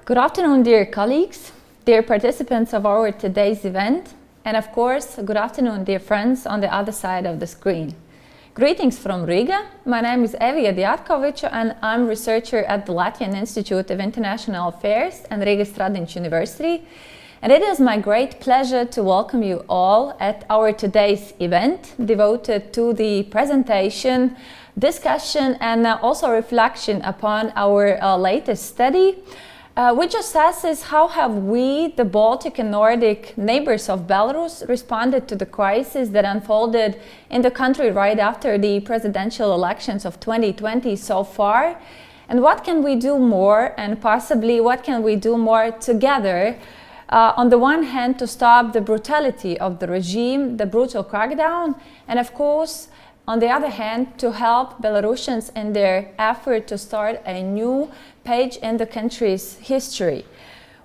Good afternoon, dear colleagues, dear participants of our today's event, and of course, good afternoon, dear friends on the other side of the screen. Greetings from Riga. My name is Evija Djatkoviča, and I'm researcher at the Latvian Institute of International Affairs and Riga Stradiņš University. And it is my great pleasure to welcome you all at our today's event devoted to the presentation, discussion, and also reflection upon our latest study, which assesses how have we, the Baltic and Nordic neighbors of Belarus, responded to the crisis that unfolded in the country right after the presidential elections of 2020 so far, and what can we do more, and possibly what can we do more together, on the one hand to stop the brutality of the regime, the brutal crackdown, and of course on the other hand to help Belarusians in their effort to start a new page in the country's history.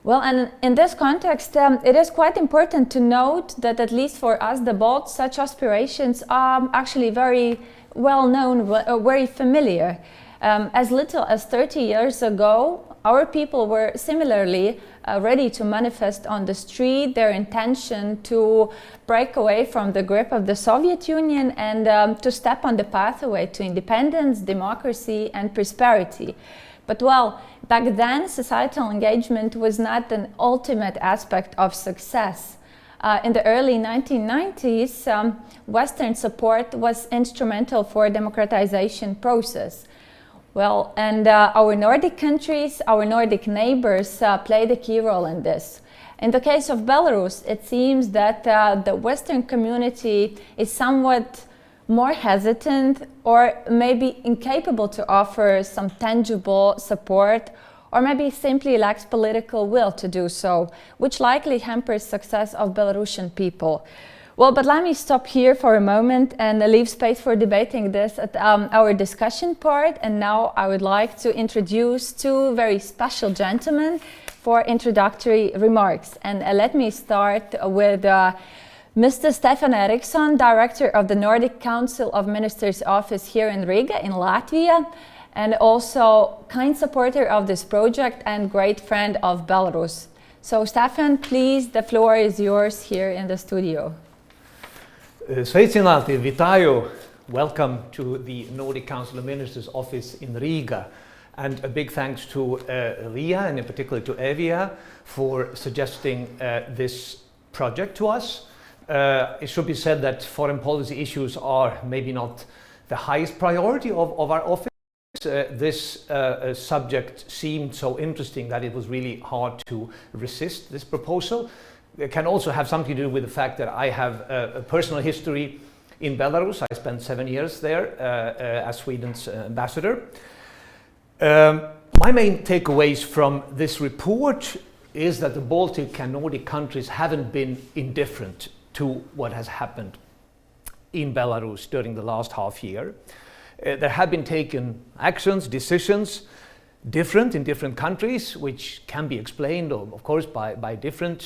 Well, and in this context, it is quite important to note that at least for us, the Balts, such aspirations are actually very well known, very familiar. As little as 30 years ago, our people were similarly ready to manifest on the street their intention to break away from the grip of the Soviet Union and to step on the pathway to independence, democracy, and prosperity. But well, back then, societal engagement was not an ultimate aspect of success. In the early 1990s, Western support was instrumental for democratization process. Well, and our Nordic countries, our Nordic neighbors played a key role in this. In the case of Belarus, it seems that the Western community is somewhat more hesitant or maybe incapable to offer some tangible support or maybe simply lacks political will to do so, which likely hampers success of Belarusian people. Well, but let me stop here for a moment and leave space for debating this at our discussion part. And now I would like to introduce two very special gentlemen for introductory remarks. And let me start with Mr. Stefan Eriksson, Director of the Nordic Council of Ministers Office here in Riga in Latvia, and also kind supporter of this project and great friend of Belarus. So Stefan, please, the floor is yours here in the studio. Sveicināti, vitāju. Welcome to the Nordic Council of Ministers office in Riga. And a big thanks to Ria and in particular to Evija for suggesting this project to us. It should be said that foreign policy issues are maybe not the highest priority of our office. This subject seemed so interesting that it was really hard to resist this proposal. It can also have something to do with the fact that I have a personal history in Belarus. I spent 7 years there as Sweden's ambassador. My main takeaways from this report is that the Baltic and Nordic countries haven't been indifferent to what has happened in Belarus during the last half year. There have been taken actions, decisions, different in different countries, which can be explained, of course, by different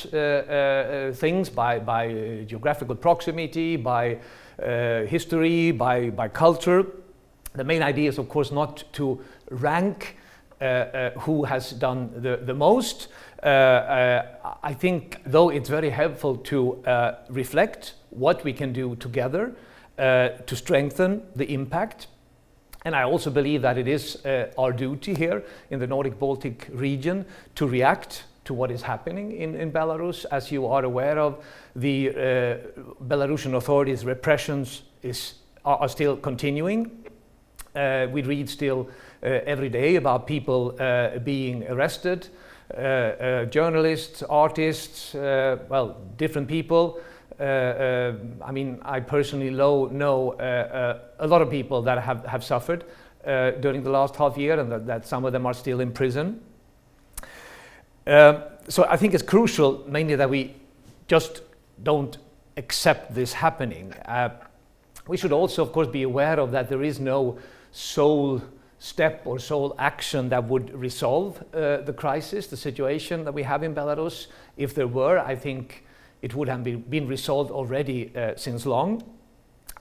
things, by geographical proximity, by history, by culture. The main idea is, of course, not to rank who has done the most. I think, though, it's very helpful to reflect what we can do together to strengthen the impact. And I also believe that it is our duty here in the Nordic-Baltic region to react to what is happening in Belarus. As you are aware of, the Belarusian authorities' repressions are still continuing. We read still every day about people being arrested, journalists, artists, well, different people. I mean, I personally know a lot of people that have suffered during the last half year, and that some of them are still in prison. So I think it's crucial mainly that we just don't accept this happening. We should also, of course, be aware of that there is no sole step or sole action that would resolve the crisis, the situation that we have in Belarus. If there were, I think it would have been resolved already since long.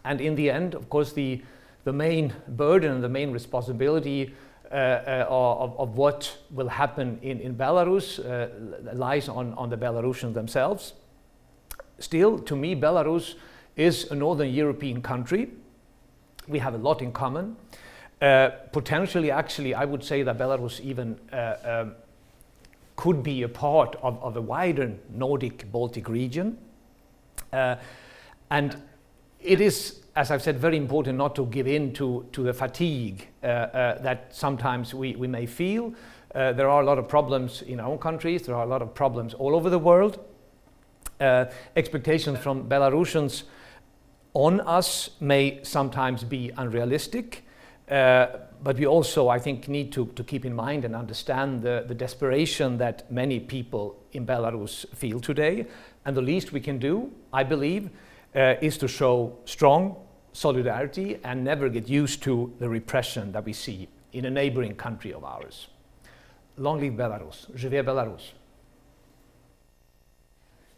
And in the end, of course, the main burden and the main responsibility of what will happen in Belarus lies on the Belarusians themselves. Still, to me, Belarus is a Northern European country. We have a lot in common. Potentially, actually, I would say that Belarus even could be a part of a wider Nordic-Baltic region. And it is, as I've said, very important not to give in to the fatigue that sometimes we may feel. There are a lot of problems in our own countries. There are a lot of problems all over the world. Expectations from Belarusians on us may sometimes be unrealistic. But we also, I think, need to keep in mind and understand the desperation that many people in Belarus feel today. And the least we can do, I believe, is to show strong solidarity and never get used to the repression that we see in a neighboring country of ours. Long live Belarus. Живе Belarus.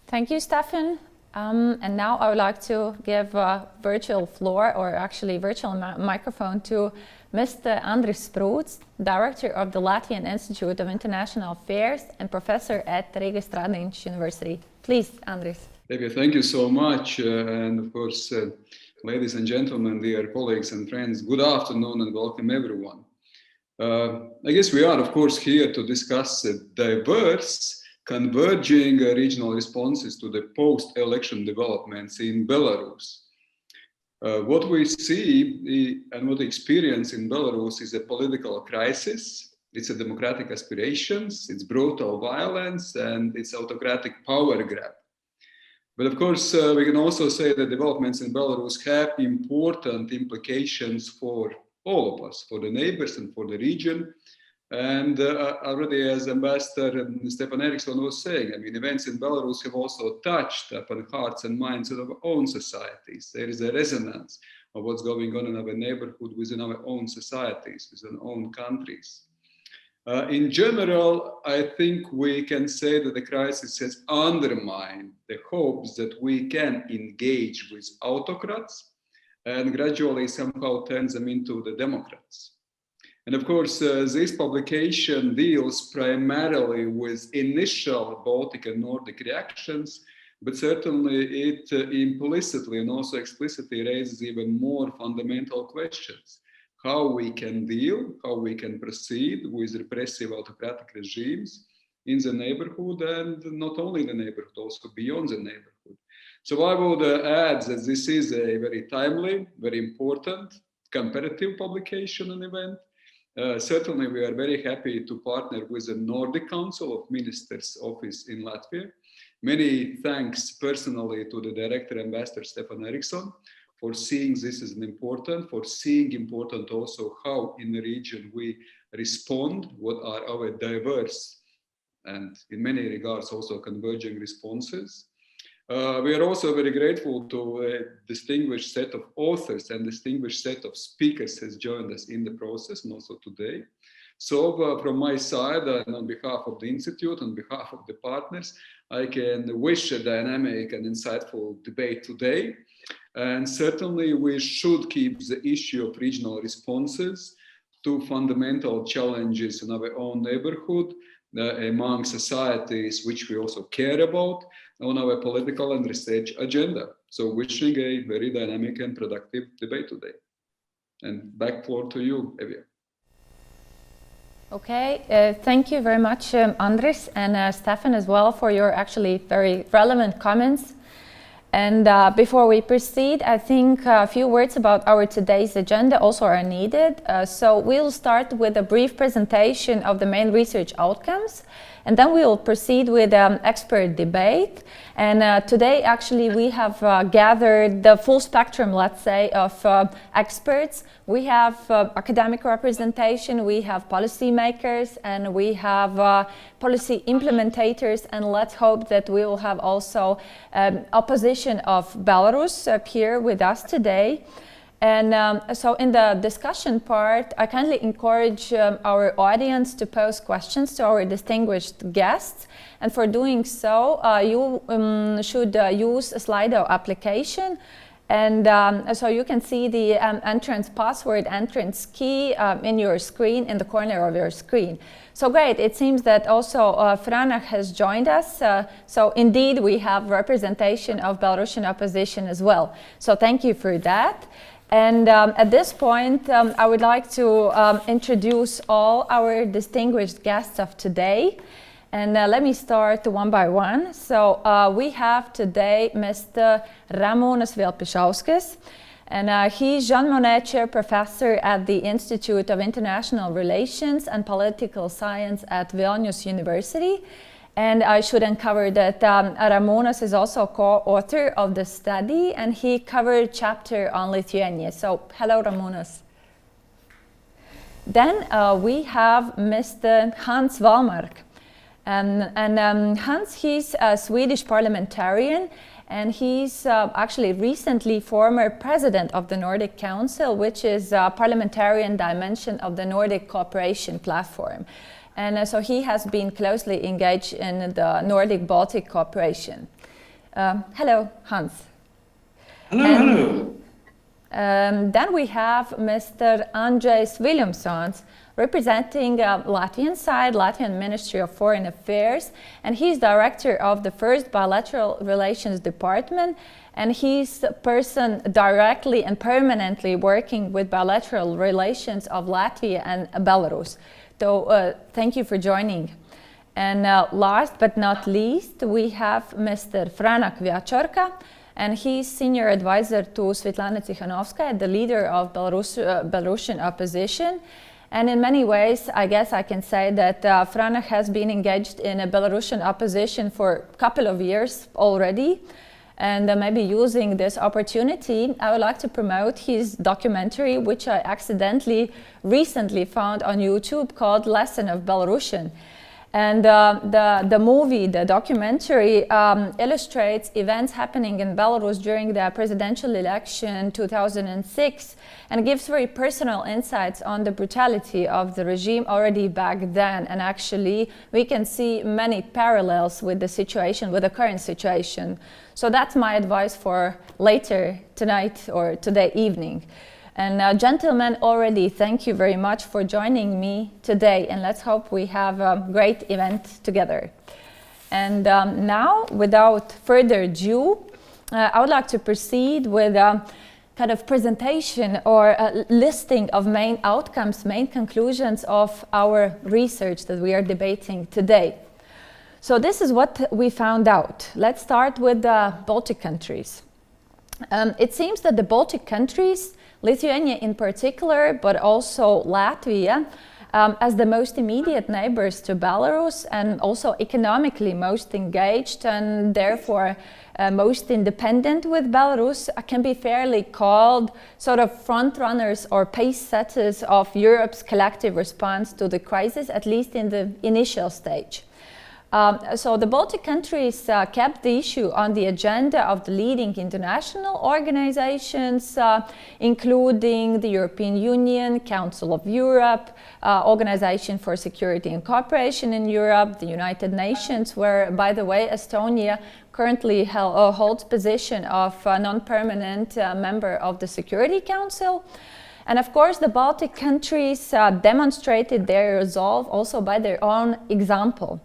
Thank you, Stefan. And now I would like to give a virtual floor, or actually virtual microphone, to Mr. Andris Sprūds, Director of the Latvian Institute of International Affairs and Professor at Riga Stradiņš University. Please, Andris. Evija, thank you so much. And of course, ladies and gentlemen, dear colleagues and friends, good afternoon and welcome everyone. I guess we are, of course, here to discuss diverse converging regional responses to the post-election developments in Belarus. What we see and what we experience in Belarus is a political crisis, it's a democratic aspirations, it's brutal violence, and it's autocratic power grab. But of course, we can also say that developments in Belarus have important implications for all of us, for the neighbors and for the region. And already, as Ambassador Stefan Eriksson was saying, I mean, events in Belarus have also touched upon hearts and minds of our own societies. There is a resonance of what's going on in our neighborhood within our own societies, within our own countries. In general, I think we can say that the crisis has undermined the hopes that we can engage with autocrats and gradually somehow turn them into the democrats. And of course, this publication deals primarily with initial Baltic and Nordic reactions, but certainly it implicitly and also explicitly raises even more fundamental questions. How we can deal, how we can proceed with repressive autocratic regimes in the neighborhood, and not only in the neighborhood, also beyond the neighborhood. So I would add that this is a very timely, very important comparative publication and event. Certainly, we are very happy to partner with the Nordic Council of Ministers office in Latvia. Many thanks personally to the Director Ambassador Stefan Eriksson for seeing this as an important, for seeing important also how in the region we respond, what are our diverse and in many regards also converging responses. We are also very grateful to a distinguished set of authors and distinguished set of speakers has joined us in the process and also today. So from my side and on behalf of the Institute, on behalf of the partners, I can wish a dynamic and insightful debate today. And certainly we should keep the issue of regional responses to fundamental challenges in our own neighborhood among societies which we also care about on our political and research agenda. So wishing a very dynamic and productive debate today. And back floor to you, Evija. Okay, thank you very much, Andris and Stefan as well for your actually very relevant comments. And before we proceed, I think a few words about our today's agenda also are needed. So we'll start with a brief presentation of the main research outcomes, and then we will proceed with expert debate. And today, actually, we have gathered the full spectrum, let's say, of experts. We have academic representation, we have policymakers, and we have policy implementators. And let's hope that we will have also opposition of Belarus here with us today. And so in the discussion part, I kindly encourage our audience to pose questions to our distinguished guests. And for doing so, you should use a Slido application. And so you can see the entrance password, entrance key in your screen, in the corner of your screen. So great, it seems that also Franak has joined us. So indeed, we have representation of Belarusian opposition as well. So thank you for that. And at this point, I would like to introduce all our distinguished guests of today. And let me start one by one. So we have today Mr. Ramūnas Vilpišauskas. And he's Jean Monnet Chair Professor at the Institute of International Relations and Political Science at Vilnius University. And I should uncover that Ramūnas is also co-author of the study, and he covered a chapter on Lithuania. So, hello, Ramūnas. Then we have Mr. Hans Wallmark. And Hans, he's a Swedish parliamentarian, and he's actually recently former president of the Nordic Council, which is a parliamentarian dimension of the Nordic cooperation platform. And so he has been closely engaged in the Nordic-Baltic cooperation. Hello, Hans. Hello. Then we have Mr. Andžejs Viļumsons, representing Latvian side, Latvian Ministry of Foreign Affairs, and he's director of the First Bilateral Relations Department, and he's a person directly and permanently working with bilateral relations of Latvia and Belarus. So thank you for joining. And last but not least, we have Mr. Franak Viačorka, and he's senior advisor to Sviatlana Tsikhanouskaya, the leader of Belarusian opposition. And in many ways, I guess I can say that Franak has been engaged in a Belarusian opposition for a couple of years already. And maybe using this opportunity, I would like to promote his documentary, which I accidentally recently found on YouTube, called Lesson of Belarusian. And the movie, the documentary, illustrates events happening in Belarus during the presidential election 2006 and gives very personal insights on the brutality of the regime already back then. And actually, we can see many parallels with the situation, with the current situation. So that's my advice for later tonight or today evening. And gentlemen, already thank you very much for joining me today, and let's hope we have a great event together. And now, without further ado, I would like to proceed with a kind of presentation or a listing of main outcomes, main conclusions of our research that we are debating today. So this is what we found out. Let's start with the Baltic countries. It seems that the Baltic countries, Lithuania in particular, but also Latvia, as the most immediate neighbors to Belarus and also economically most engaged and therefore most independent with Belarus, can be fairly called sort of front runners or pace setters of Europe's collective response to the crisis, at least in the initial stage. So the Baltic countries kept the issue on the agenda of the leading international organizations, including the European Union, Council of Europe, Organization for Security and Cooperation in Europe, the United Nations, where, by the way, Estonia currently holds position of non-permanent member of the Security Council. And of course, the Baltic countries demonstrated their resolve also by their own example.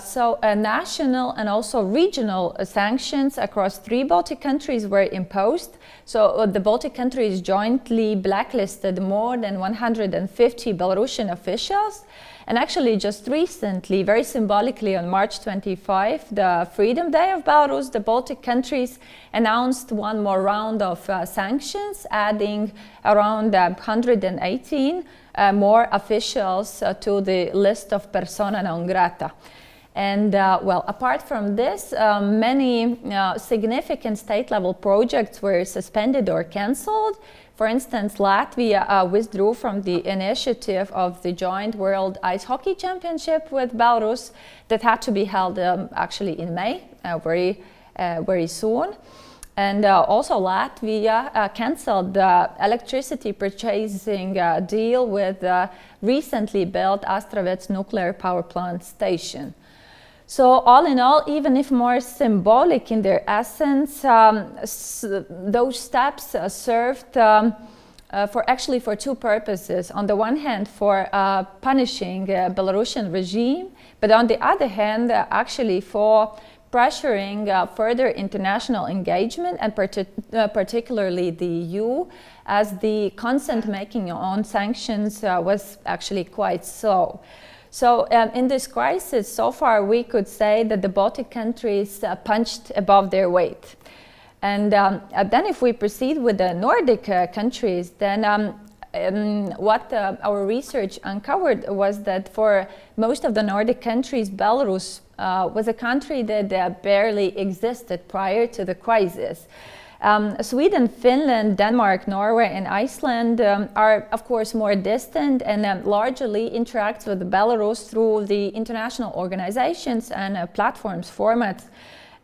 So national and also regional sanctions across 3 Baltic countries were imposed. So the Baltic countries jointly blacklisted more than 150 Belarusian officials. And actually just recently, very symbolically on March 25, the Freedom Day of Belarus, the Baltic countries announced one more round of sanctions, adding around 118 more officials to the list of persona non grata. And well, apart from this, many significant state-level projects were suspended or cancelled. For instance, Latvia withdrew from the initiative of the joint World Ice Hockey Championship with Belarus that had to be held actually in May, very soon. And also Latvia cancelled the electricity purchasing deal with the recently built Astravets nuclear power plant station. So all in all, even if more symbolic in their essence, those steps served for 2 purposes. On the one hand, for punishing Belarusian regime, but on the other hand, actually for pressuring further international engagement, and particularly the EU, as the consent making on sanctions was actually quite slow. So in this crisis, so far we could say that the Baltic countries punched above their weight. And then if we proceed with the Nordic countries, then what our research uncovered was that for most of the Nordic countries, Belarus was a country that barely existed prior to the crisis. Sweden, Finland, Denmark, Norway, and Iceland are, of course, more distant and largely interact with Belarus through the international organizations and platforms formats.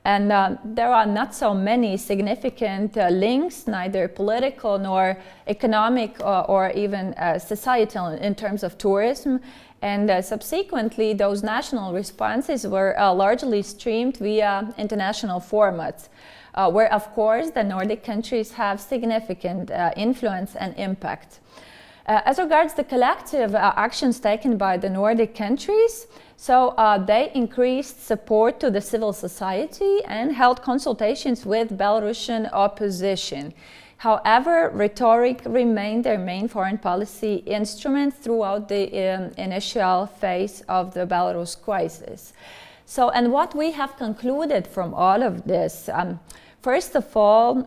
And there are not so many significant links, neither political nor economic or even societal in terms of tourism. And subsequently, those national responses were largely streamed via international formats. Where, of course, the Nordic countries have significant influence and impact. As regards the collective actions taken by the Nordic countries, so they increased support to the civil society and held consultations with Belarusian opposition. However, rhetoric remained their main foreign policy instrument throughout the initial phase of the Belarus crisis. So, and what we have concluded from all of this, first of all,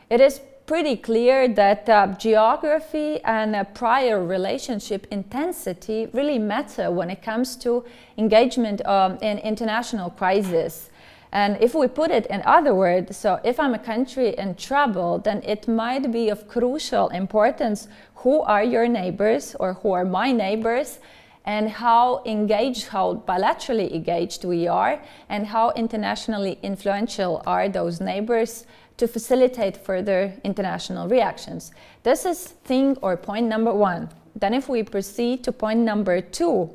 it is pretty clear that geography and prior relationship intensity really matter when it comes to engagement in international crisis. And if we put it in other words, so if I'm a country in trouble, then it might be of crucial importance who are your neighbors or who are my neighbors, and how engaged, how bilaterally engaged we are, and how internationally influential are those neighbors to facilitate further international reactions. This is thing or point number one. Then if we proceed to point number two,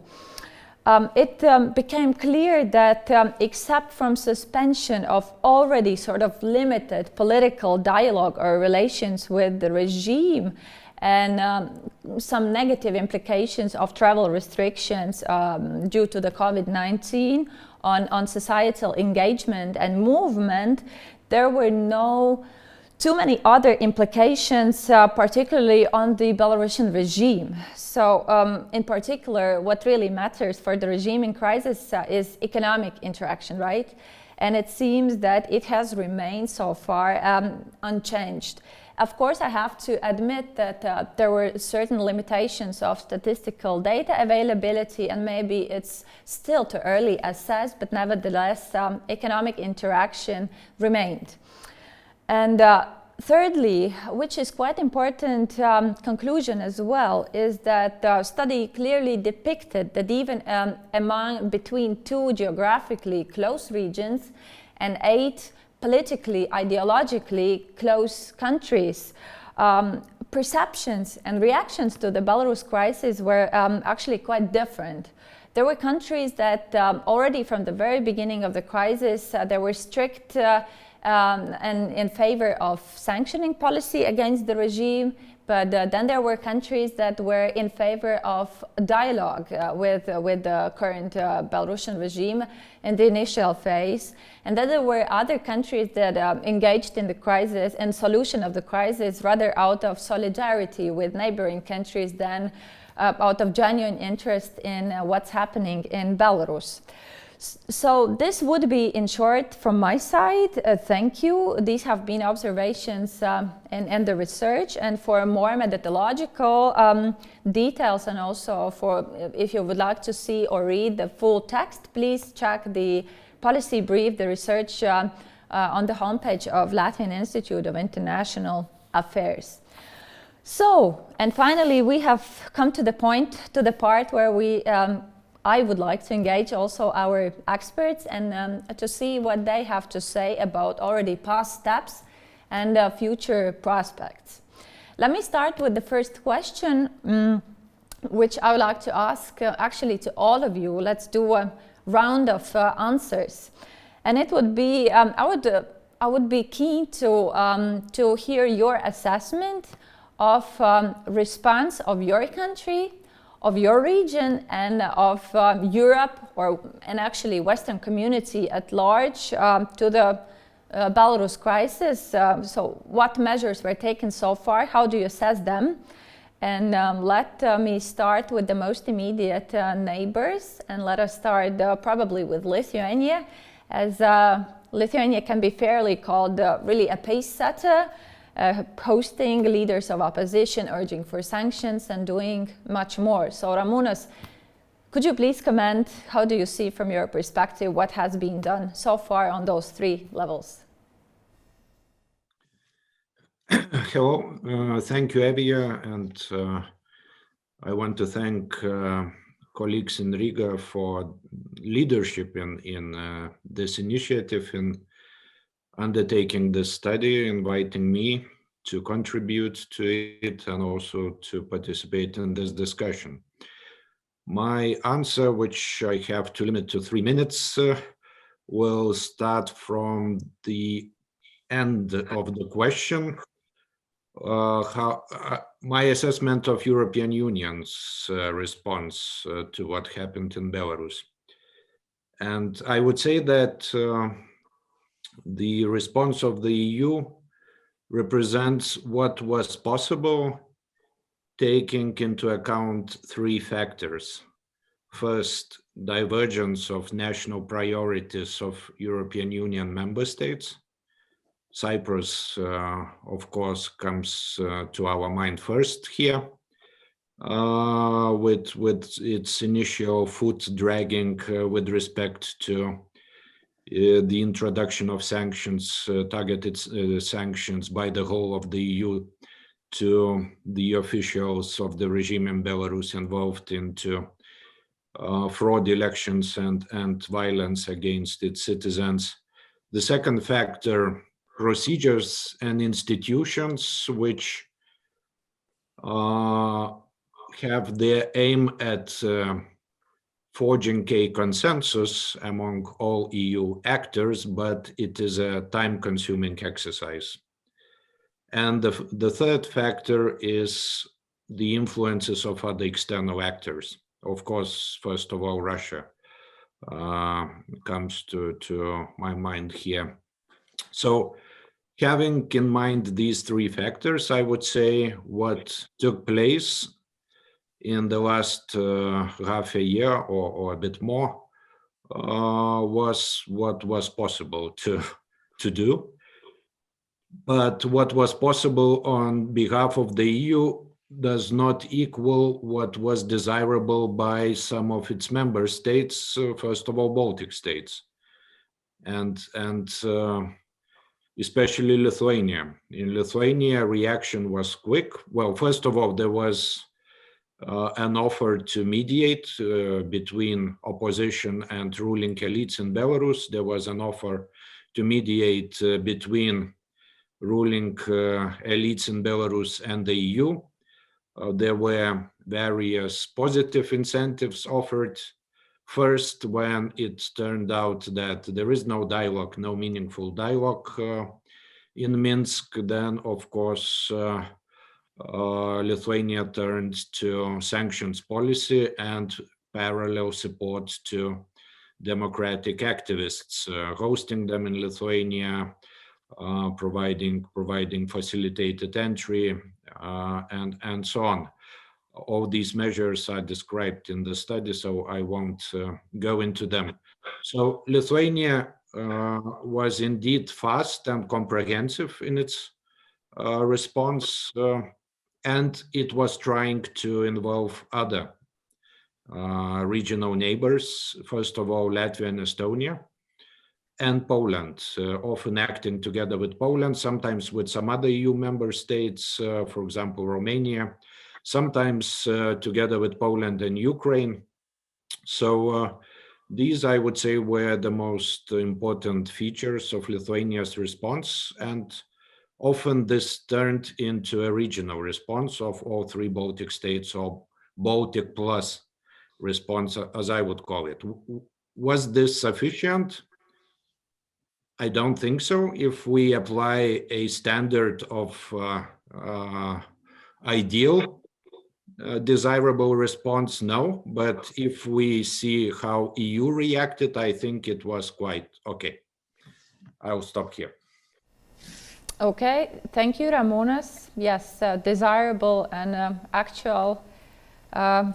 it became clear that except from suspension of already sort of limited political dialogue or relations with the regime, and some negative implications of travel restrictions due to the COVID-19 on societal engagement and movement, there were no too many other implications, particularly on the Belarusian regime. So in particular, what really matters for the regime in crisis is economic interaction, right? And it seems that it has remained so far unchanged. Of course, I have to admit that there were certain limitations of statistical data availability, and maybe it's still too early assessed, but nevertheless, economic interaction remained. And thirdly, which is quite important conclusion as well, is that the study clearly depicted that even between two geographically close regions and 8 politically, ideologically close countries, perceptions and reactions to the Belarus crisis were actually quite different. There were countries that already from the very beginning of the crisis, there were strict and in favor of sanctioning policy against the regime, but then there were countries that were in favor of dialogue with the current Belarusian regime in the initial phase. And then there were other countries that engaged in the crisis and solution of the crisis rather out of solidarity with neighboring countries than out of genuine interest in what's happening in Belarus. So this would be, in short, from my side. Thank you. These have been observations and the research. And for more methodological details, and also for if you would like to see or read the full text, please check the policy brief, the research on the homepage of Latvian Institute of International Affairs. So, and finally, we have come to the part where we I would like to engage also our experts and to see what they have to say about already past steps and future prospects. Let me start with the first question, which I would like to ask actually to all of you. Let's do a round of answers. And it would be, I would be keen to hear your assessment of response of your country, of your region, and of Europe, and actually Western community at large to the Belarus crisis. So what measures were taken so far? How do you assess them? And let me start with the most immediate neighbors, and let us start probably with Lithuania, as Lithuania can be fairly called really a pace setter, hosting leaders of opposition, urging for sanctions, and doing much more. So Ramūnas, could you please comment, how do you see from your perspective what has been done so far on those 3 levels? Hello, thank you, Evija, and I want to thank colleagues in Riga for leadership in this initiative, in undertaking this study, inviting me to contribute to it and also to participate in this discussion. My answer, which I have to limit to 3 minutes, will start from the end of the question. My assessment of European Union's response to what happened in Belarus. And I would say that the response of the EU represents what was possible, taking into account 3 factors. First, divergence of national priorities of European Union member states. Cyprus, of course, comes to our mind first here, with its initial foot dragging with respect to the introduction of sanctions, targeted sanctions by the whole of the EU to the officials of the regime in Belarus involved into fraud elections and violence against its citizens. The second factor, procedures and institutions which have their aim at forging a consensus among all EU actors, but it is a time-consuming exercise. And the third factor is the influences of other external actors. Of course, first of all, Russia comes to my mind here. So having in mind these three factors, I would say what took place in the last half a year or a bit more was what was possible to do. But what was possible on behalf of the EU does not equal what was desirable by some of its member states, first of all, Baltic states, and especially Lithuania. In Lithuania, reaction was quick. Well, first of all, there was an offer to mediate between opposition and ruling elites in Belarus. There was an offer to mediate between ruling elites in Belarus and the EU. There were various positive incentives offered. First, when it turned out that there is no dialogue, no meaningful dialogue in Minsk, then of course Lithuania turned to sanctions policy and parallel support to democratic activists, hosting them in Lithuania, providing facilitated entry, and so on. All these measures are described in the study, so I won't go into them. So Lithuania was indeed fast and comprehensive in its response, and it was trying to involve other regional neighbors, first of all, Latvia and Estonia, and Poland, often acting together with Poland, sometimes with some other EU member states, for example, Romania, sometimes together with Poland and Ukraine. So these, I would say, were the most important features of Lithuania's response, and often this turned into a regional response of all three Baltic states, or Baltic plus response, as I would call it. Was this sufficient? I don't think so. If we apply a standard of ideal, desirable response, no. But if we see how EU reacted, I think it was quite okay. I'll stop here. Okay, thank you, Ramūnas. Yes, desirable and actual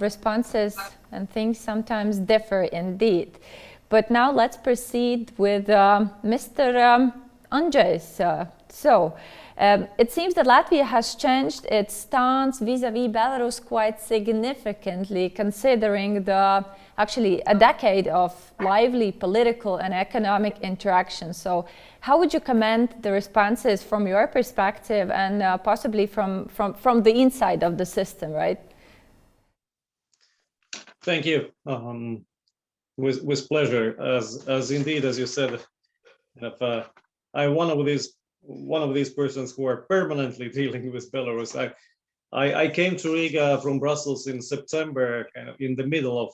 responses and things sometimes differ indeed. But now let's proceed with Mr. Andžejs. It seems that Latvia has changed its stance vis-a-vis Belarus quite significantly, considering actually a decade of lively political and economic interaction. So how would you comment the responses from your perspective and possibly from the inside of the system, right? Thank you. With pleasure. As indeed, as you said, I'm one of these persons who are permanently dealing with Belarus. I came to Riga from Brussels in September, kind of in the middle of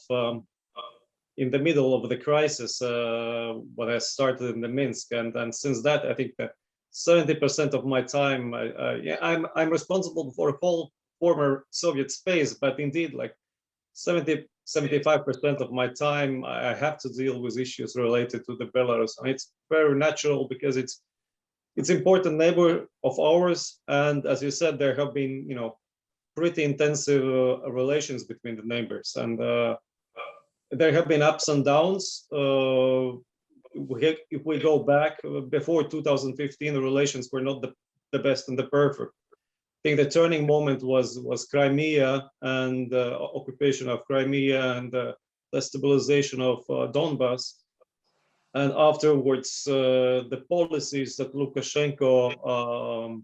the crisis, when I started in the Minsk, and since that, I think that 70% of my time, I'm responsible for a whole former Soviet space, but indeed, like 75% of my time, I have to deal with issues related to the Belarus, and it's very natural because it's important neighbor of ours, and as you said, there have been pretty intensive relations between the neighbors, and there have been ups and downs. If we go back before 2015, the relations were not the best and the perfect. I think the turning moment was Crimea and occupation of Crimea and the stabilization of Donbas. And afterwards, the policies that Lukashenko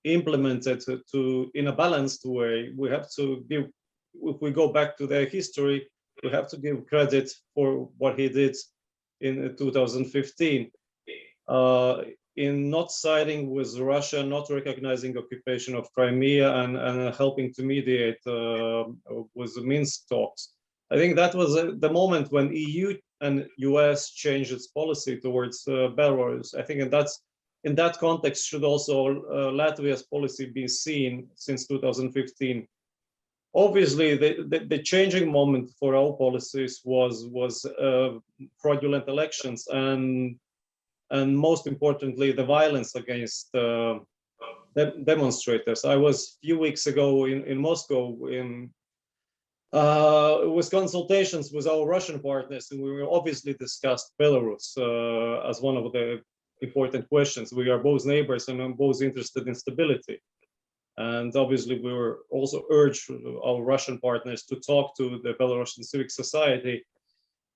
implemented in a balanced way, we have to give, if we go back to their history, we have to give credit for what he did in 2015. In not siding with Russia, not recognizing occupation of Crimea, and helping to mediate with the Minsk talks. I think that was the moment when EU and US changed its policy towards Belarus. I think in that context should also Latvia's policy be seen since 2015. Obviously, the changing moment for our policies was fraudulent elections and most importantly, the violence against demonstrators. I was a few weeks ago in Moscow with consultations with our Russian partners, and we obviously discussed Belarus as one of the important questions. We are both neighbors and I'm both interested in stability. And obviously we were also urged our Russian partners to talk to the Belarusian civic society.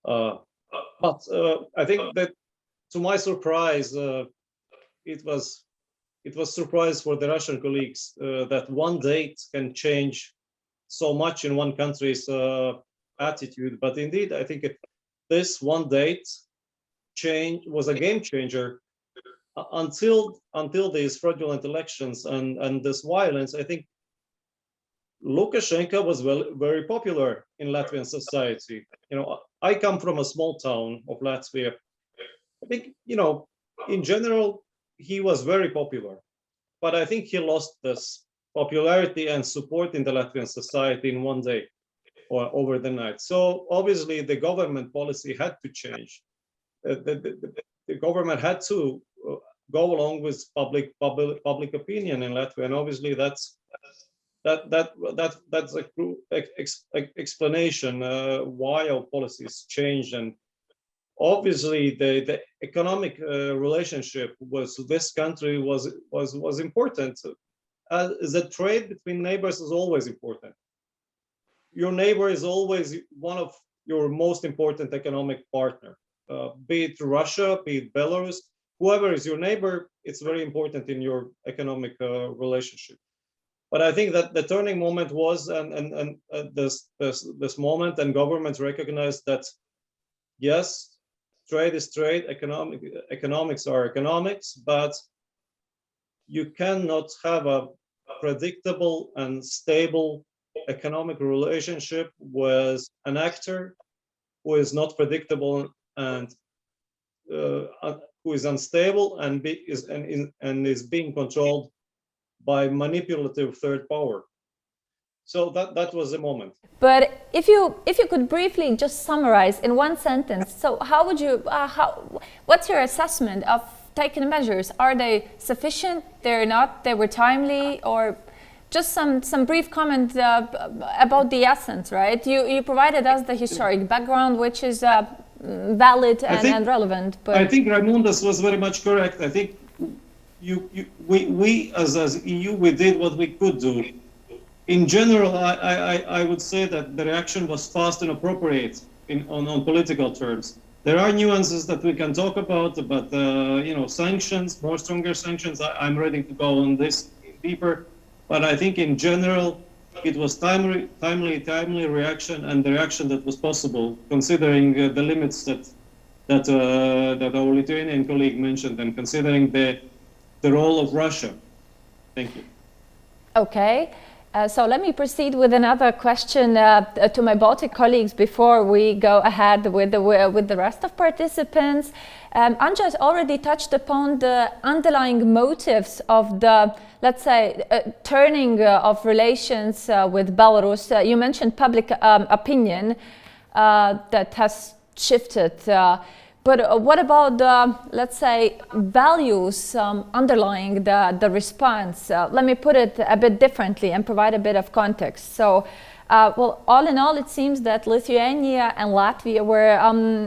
But I think that, to my surprise, it was surprise for the Russian colleagues that one date can change so much in one country's attitude. But indeed, I think this one date change was a game changer until these fraudulent elections and this violence. I think Lukashenko was very popular in Latvian society. You know, I come from a small town of Latvia. I think, you know, in general, he was very popular, but I think he lost this popularity and support in the Latvian society in one day or over the night. So obviously the government policy had to change. The government had to go along with public opinion in Latvia, and obviously that's a true explanation why our policies changed. And obviously, the economic relationship with this country was important. The trade between neighbors is always important. Your neighbor is always one of your most important economic partner. Be it Russia, be it Belarus, whoever is your neighbor, it's very important in your economic relationship. But I think that the turning moment was, and this moment, and governments recognized that yes, trade is trade, economics are economics, but you cannot have a predictable and stable economic relationship with an actor who is not predictable and who is unstable and is being controlled by manipulative third power. So that was the moment. But if you could briefly just summarize in one sentence, so how would you what's your assessment of taken measures? Are they sufficient? They're not? They were timely? Or just some brief comment about the essence, right? You provided us the historic background, which is valid and relevant. But I think Ramūnas was very much correct. I think we as EU, we did what we could do. In general, I would say that the reaction was fast and appropriate on political terms. There are nuances that we can talk about, but you know, sanctions, more stronger sanctions, I'm ready to go on this deeper. But I think in general, it was timely reaction, and the reaction that was possible, considering the limits that our Lithuanian colleague mentioned, and considering the role of Russia. Thank you. Okay. So let me proceed with another question to my Baltic colleagues before we go ahead with the rest of participants. Andžejs already touched upon the underlying motives of the, let's say, turning of relations with Belarus. You mentioned public opinion that has shifted. But what about the, let's say, values underlying the response? Let me put it a bit differently and provide a bit of context. So, well, all in all, it seems that Lithuania and Latvia were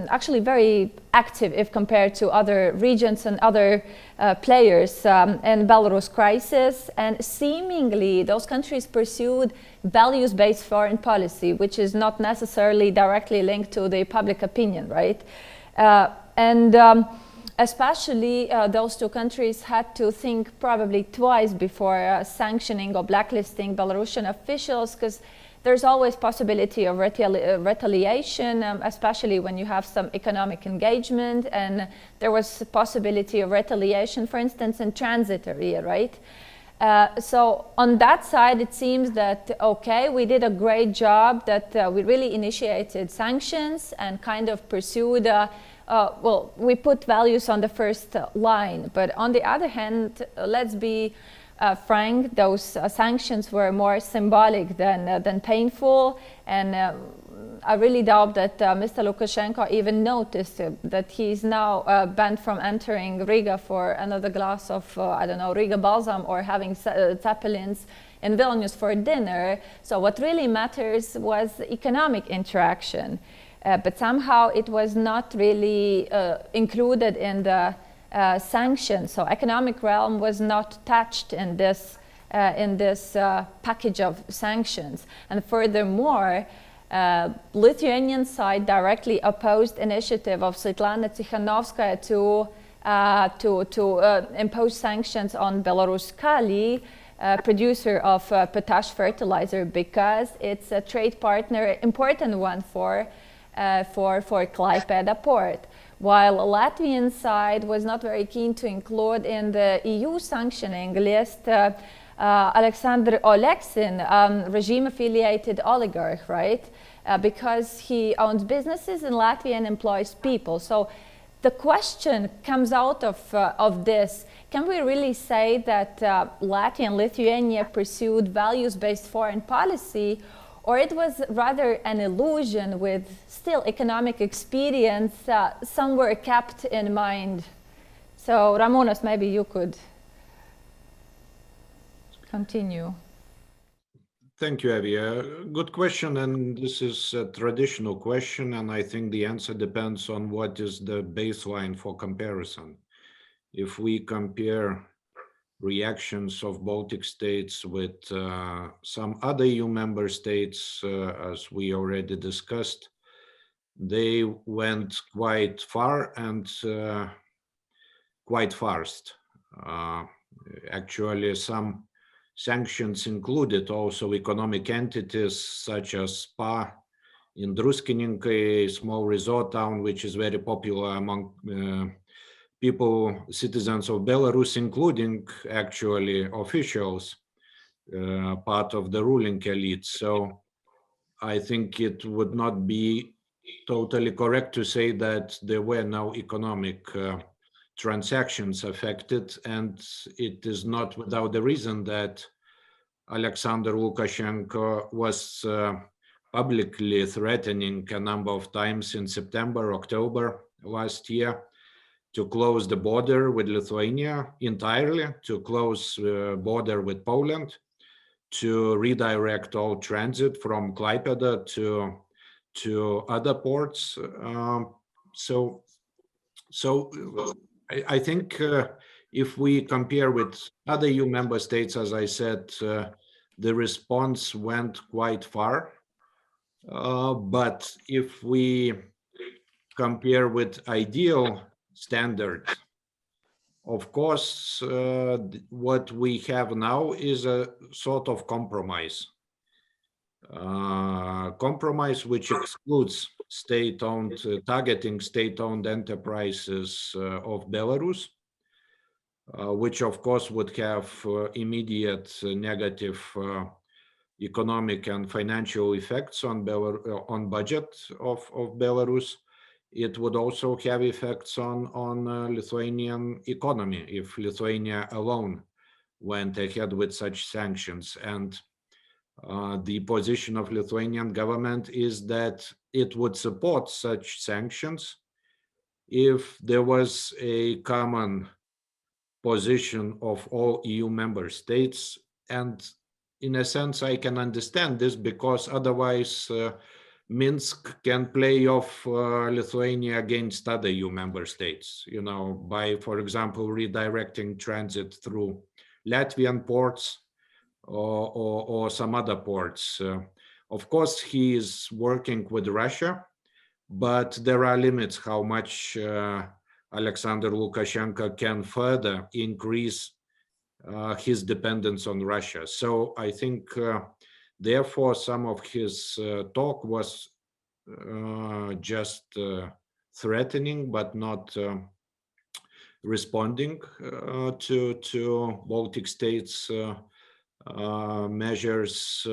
actually very active if compared to other regions and other players in Belarus crisis. And seemingly, those countries pursued values-based foreign policy, which is not necessarily directly linked to the public opinion, right? Especially those two countries had to think probably twice before sanctioning or blacklisting Belarusian officials, because there's always possibility of retaliation, especially when you have some economic engagement, and there was a possibility of retaliation, for instance, in transit area, right? So on that side, it seems that, okay, we did a great job, that we really initiated sanctions and kind of pursued, well, we put values on the first line. But on the other hand, let's be frank, those sanctions were more symbolic than painful. And I really doubt that Mr. Lukashenko even noticed that he's now banned from entering Riga for another glass of, I don't know, Riga balsam, or having zeppelins in Vilnius for dinner. So what really matters was economic interaction. But somehow it was not really included in the sanctions. So economic realm was not touched in this package of sanctions. And furthermore, Lithuanian side directly opposed initiative of Sviatlana Tsikhanouskaya to impose sanctions on Belarus Kali, producer of potash fertilizer, because it's a trade partner, important one for Klaipėda port. While Latvian side was not very keen to include in the EU sanctioning list Alexander Oleksin, regime-affiliated oligarch, right? Because he owns businesses in Latvia and employs people. So the question comes out of this: can we really say that Latvia and Lithuania pursued values-based foreign policy, or it was rather an illusion with still economic experience somewhere kept in mind? So Ramūnas, maybe you could continue. Thank you, Evija. Good question, and this is a traditional question, and I think the answer depends on what is the baseline for comparison. If we compare reactions of Baltic states with some other EU member states, as we already discussed, they went quite far and quite fast. Actually, some sanctions included also economic entities such as spa in Druskininkai, small resort town, which is very popular among people, citizens of Belarus, including actually officials, part of the ruling elite. So I think it would not be totally correct to say that there were no economic transactions affected, and it is not without the reason that Alexander Lukashenko was publicly threatening a number of times in September, October last year to close the border with Lithuania entirely, to close border with Poland, to redirect all transit from Klaipėda to other ports. So I think if we compare with other EU member states, as I said, the response went quite far. But if we compare with ideal standards, of course, what we have now is a sort of compromise. Compromise which excludes state-owned, targeting state-owned enterprises of Belarus, which of course would have immediate negative economic and financial effects on budget of Belarus. It would also have effects on Lithuanian economy if Lithuania alone went ahead with such sanctions. And the position of Lithuanian government is that it would support such sanctions if there was a common position of all EU member states. And in a sense, I can understand this, because otherwise Minsk can play off Lithuania against other EU member states, you know, by, for example, redirecting transit through Latvian ports or some other ports. Of course, he is working with Russia but there are limits how much Alexander Lukashenko can further increase his dependence on Russia. So I think, therefore, some of his talk was just threatening, but not responding to Baltic states' measures.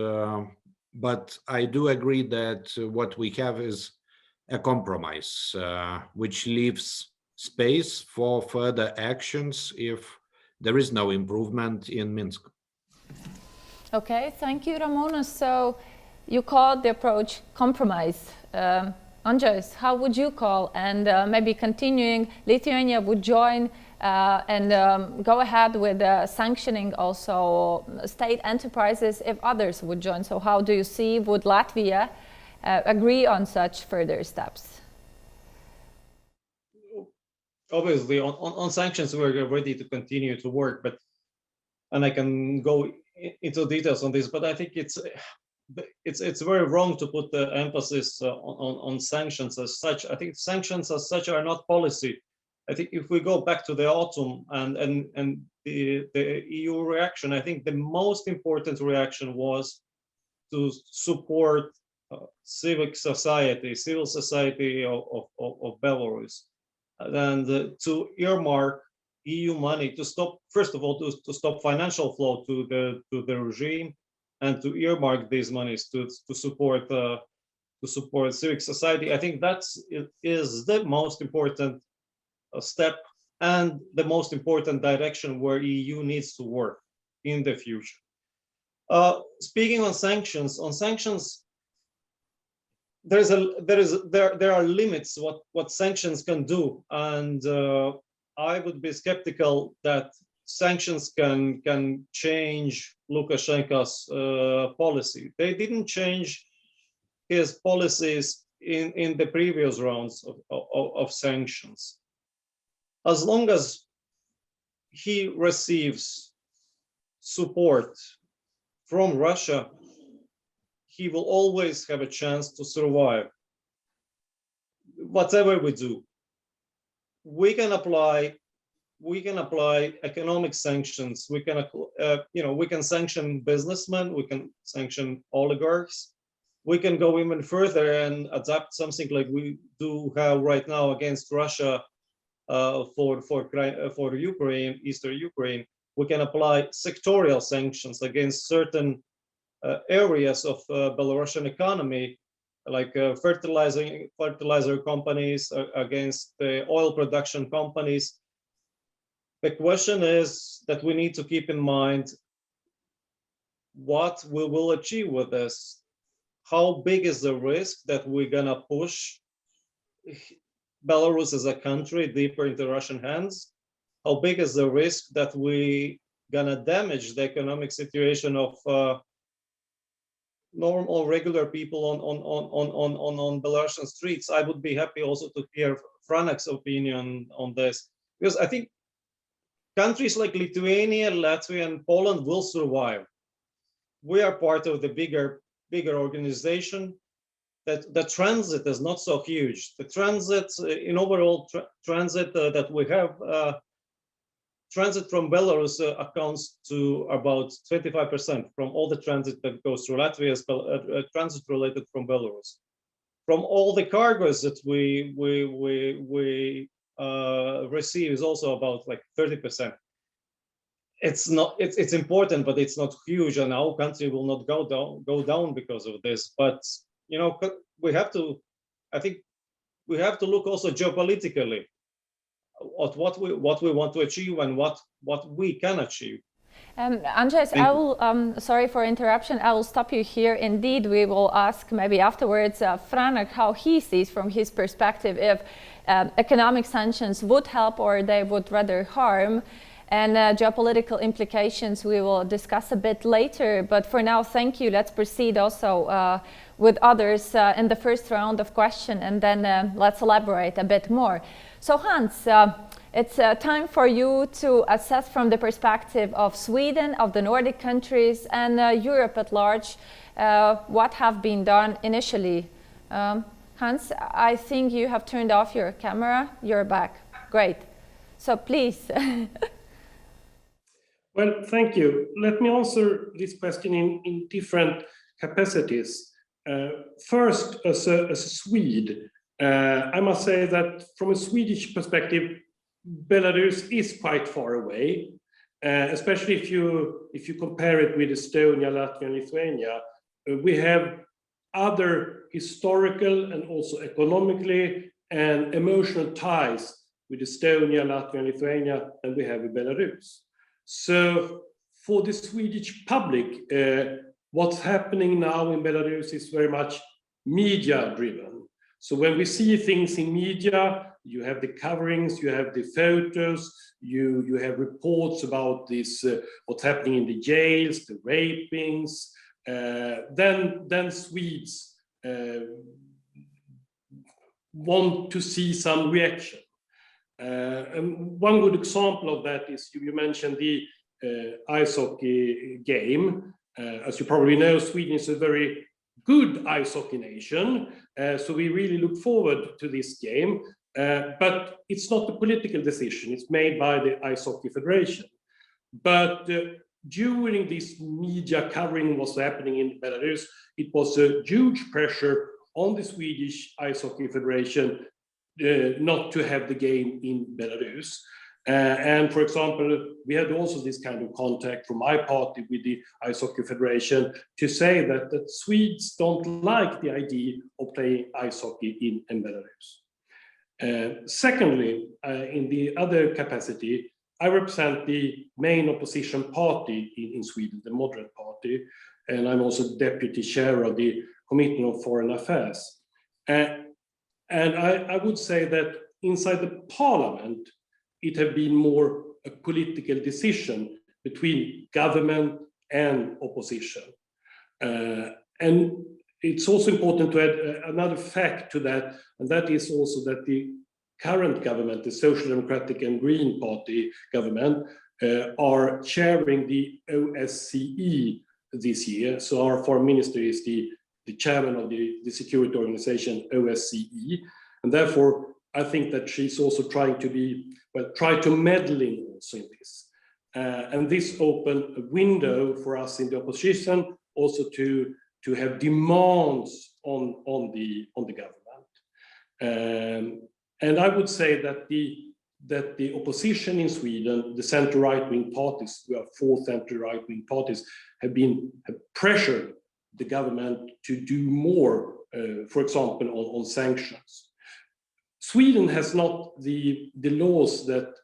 But I do agree that what we have is a compromise, which leaves space for further actions if there is no improvement in Minsk. Okay, thank you, Ramūnas. So you called the approach compromise. Andžejs, how would you call? And maybe continuing, Lithuania would join and go ahead with sanctioning also state enterprises if others would join. So how do you see, would Latvia agree on such further steps? Obviously, on sanctions, we're ready to continue to work, and I can go into details on this, but I think it's very wrong to put the emphasis on sanctions as such. I think sanctions as such are not policy. I think if we go back to the autumn and the EU reaction, I think the most important reaction was to support civil society of Belarus, and to earmark EU money to stop, first of all, to stop financial flow to the regime, and to earmark these monies to support civic society. I think that is the most important step and the most important direction where EU needs to work in the future. Speaking on sanctions, there are limits what sanctions can do, and I would be skeptical that sanctions can change Lukashenko's policy. They didn't change his policies in the previous rounds of sanctions. As long as he receives support from Russia, he will always have a chance to survive. Whatever we do, we can apply economic sanctions. We can sanction businessmen. We can sanction oligarchs. We can go even further and adapt something like we do have right now against Russia for Ukraine, Eastern Ukraine. We can apply sectorial sanctions against certain areas of Belarusian economy, like fertilizer companies, against the oil production companies. The question is that we need to keep in mind what we will achieve with this. How big is the risk that we're gonna push Belarus as a country deeper into Russian hands? How big is the risk that we gonna damage the economic situation of normal, regular people on Belarusian streets? I would be happy also to hear Franak's opinion on this, because I think countries like Lithuania, Latvia, and Poland will survive. We are part of the bigger organization. That the transit is not so huge. The transit in overall transit that we have, transit from Belarus accounts to about 25% from all the transit that goes through Latvia is transit related from Belarus. From all the cargoes that we receive is also about like 30%. It's important, but it's not huge, and our country will not go down because of this. But we have to. I think we have to look also geopolitically at what we want to achieve and what we can achieve. Andžejs, I will, sorry for interruption, I will stop you here. Indeed, we will ask maybe afterwards Franak how he sees from his perspective if economic sanctions would help or they would rather harm. And geopolitical implications we will discuss a bit later. But for now, thank you. Let's proceed also with others in the first round of questions, and then let's elaborate a bit more. So Hans, it's time for you to assess from the perspective of Sweden, of the Nordic countries, and Europe at large, what have been done initially. Hans, I think you have turned off your camera. You're back. Great. So please. Well, thank you. Let me answer this question in different capacities. First, as a Swede, I must say that from a Swedish perspective, Belarus is quite far away, especially if you compare it with Estonia, Latvia, and Lithuania. We have other historical and also economically and emotional ties with Estonia, Latvia, and Lithuania than we have with Belarus. So for the Swedish public, what's happening now in Belarus is very much media driven. So when we see things in media, you have the coverings, you have the photos, you have reports about this, what's happening in the jails, the rapings, then Swedes want to see some reaction. And one good example of that is you mentioned the ice hockey game. As you probably know, Sweden is a very good ice hockey nation, so we really look forward to this game. But it's not a political decision, it's made by the Ice Hockey Federation. But during this media covering what's happening in Belarus, it was a huge pressure on the Swedish Ice Hockey Federation not to have the game in Belarus. And for example, we had also this kind of contact from my party with the Ice Hockey Federation to say that Swedes don't like the idea of playing ice hockey in Belarus. Secondly, in the other capacity, I represent the main opposition party in Sweden, the Moderate Party, and I'm also deputy chair of the Committee on Foreign Affairs. And I would say that inside the parliament, it has been more a political decision between government and opposition. And it's also important to add another fact to that, and that is also that the current government, the Social Democratic and Green Party government, are chairing the OSCE this year. So our foreign minister is the chairman of the security organization OSCE, and therefore I think that she's also trying to meddling also in this. And this opened a window for us in the opposition also to have demands on the government. And I would say that the opposition in Sweden, the center right-wing parties, we have 4 center right-wing parties, have pressured the government to do more, for example, on sanctions. Sweden has not the laws that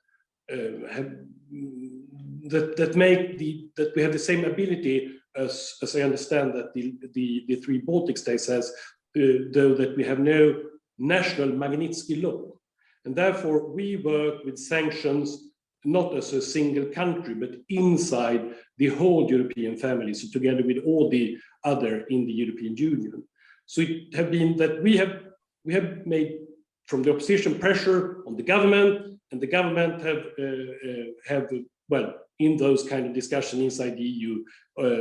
that we have the same ability as I understand that the 3 Baltic states has, though that we have no national Magnitsky law. And therefore we work with sanctions not as a single country, but inside the whole European family, so together with all the other in the European Union. So it has been that we have made from the opposition pressure on the government, and the government have well, in those kind of discussions inside the EU,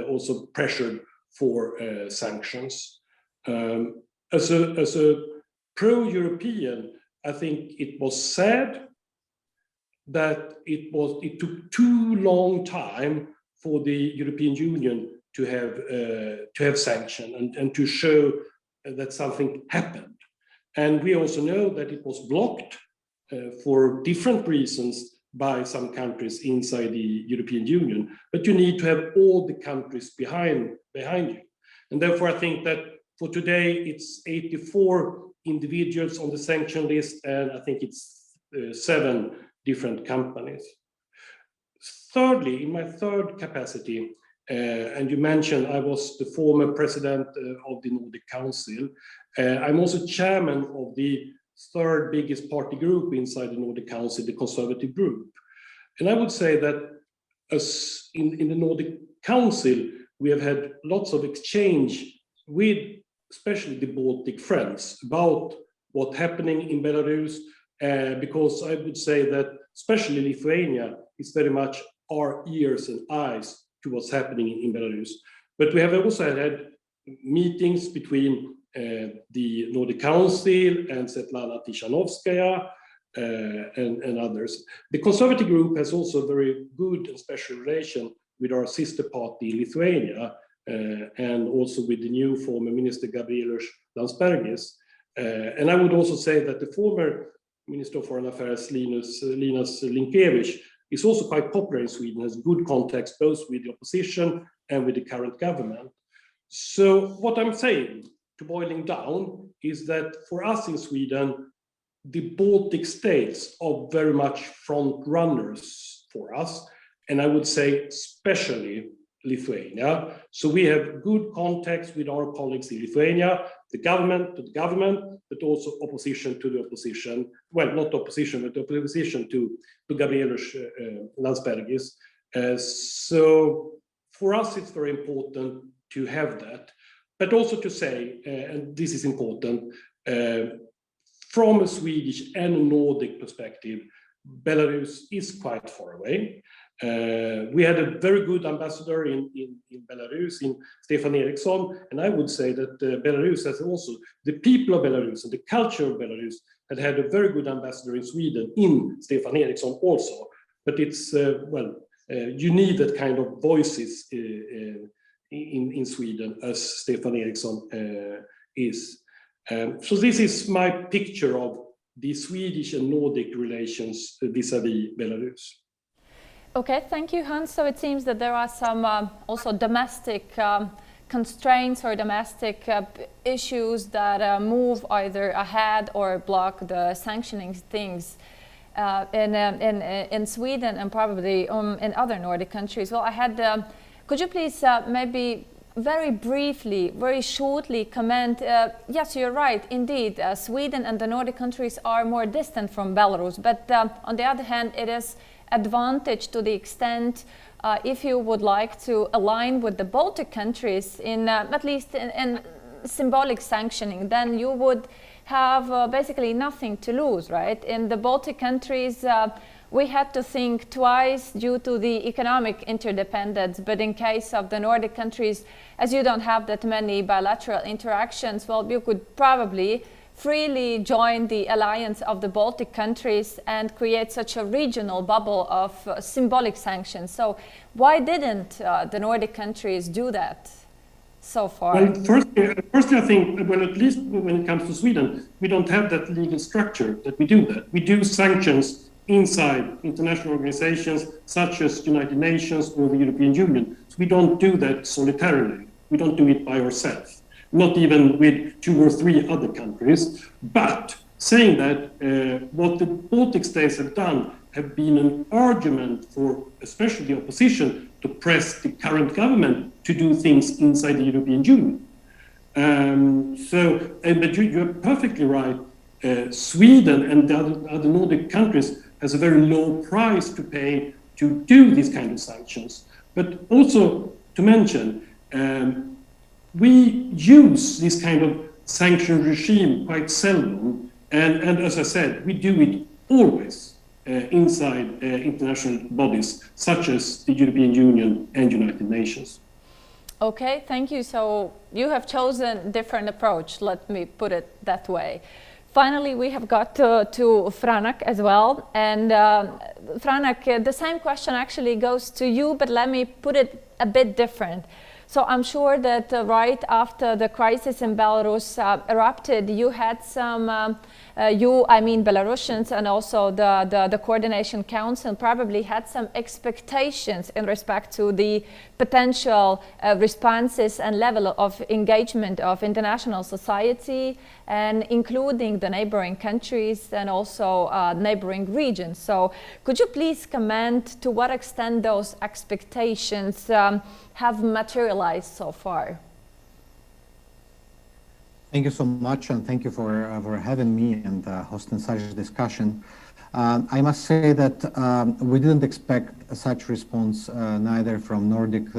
also pressured for sanctions. As a pro-European, I think it was sad that it took too long time for the European Union to have sanction and to show that something happened. And we also know that it was blocked for different reasons by some countries inside the European Union. But you need to have all the countries behind you. And therefore, I think that for today, it's 84 individuals on the sanction list, and I think it's 7 different companies. Thirdly, in my third capacity, and you mentioned I was the former president of the Nordic Council. I'm also chairman of the 3rd biggest party group inside the Nordic Council, the Conservative Group. And I would say that as in the Nordic Council, we have had lots of exchange with especially the Baltic friends about what's happening in Belarus, because I would say that especially Lithuania is very much our ears and eyes to what's happening in Belarus. But we have also had meetings between the Nordic Council and Sviatlana Tsikhanouskaya and others. The Conservative group has also a very good and special relation with our sister party, Lithuania, and also with the new former Minister Gabrielius Landsbergis. And I would also say that the former Minister of Foreign Affairs, Linas Linkevich, is also quite popular in Sweden, has good contacts both with the opposition and with the current government. So what I'm saying, to boiling down, is that for us in Sweden, the Baltic states are very much front runners for us, and I would say especially Lithuania. So we have good contacts with our colleagues in Lithuania, the government to the government, but also opposition to the opposition. Well, not opposition, but opposition to Gabrielius Landsbergis. So for us, it's very important to have that, but also to say, and this is important, from a Swedish and a Nordic perspective, Belarus is quite far away. We had a very good ambassador in Belarus, in Stefan Eriksson, and I would say that Belarus has also, the people of Belarus and the culture of Belarus had a very good ambassador in Sweden, in Stefan Eriksson also. But it's, you need that kind of voices in Sweden, as Stefan Eriksson is. So this is my picture of the Swedish and Nordic relations vis-à-vis Belarus. Okay, thank you, Hans. So it seems that there are some also domestic constraints or domestic issues that move either ahead or block the sanctioning things in Sweden and probably in other Nordic countries. Well, I had, could you please maybe very briefly, very shortly comment, yes, you're right, indeed, Sweden and the Nordic countries are more distant from Belarus, but on the other hand, it is advantage to the extent if you would like to align with the Baltic countries in at least in symbolic sanctioning, then you would have basically nothing to lose, right? In the Baltic countries, we had to think twice due to the economic interdependence, but in case of the Nordic countries, as you don't have that many bilateral interactions, well, you could probably freely join the alliance of the Baltic countries and create such a regional bubble of symbolic sanctions. So why didn't the Nordic countries do that so far? Well, firstly, I think, well, at least when it comes to Sweden, we don't have that legal structure that we do that. We do sanctions inside international organizations such as United Nations or the European Union. So we don't do that solitarily. We don't do it by ourselves. Not even with 2 or 3 other countries. But saying that, what the Baltic states have done have been an argument for especially the opposition to press the current government to do things inside the European Union. But you're perfectly right. Sweden and the other Nordic countries has a very low price to pay to do these kind of sanctions. But also to mention, we use this kind of sanction regime quite seldom, and as I said, we do it always inside international bodies such as the European Union and United Nations. Okay, thank you. So you have chosen a different approach, let me put it that way. Finally, we have got to Franak as well, and Franak, the same question actually goes to you, but let me put it a bit different. So I'm sure that right after the crisis in Belarus erupted, you had some, Belarusians and also the Coordination Council probably had some expectations in respect to the potential responses and level of engagement of international society, and including the neighboring countries and also neighboring regions. So could you please comment to what extent those expectations have materialized so far? Thank you so much, and thank you for having me and hosting such a discussion. I must say that we didn't expect such response neither from Nordic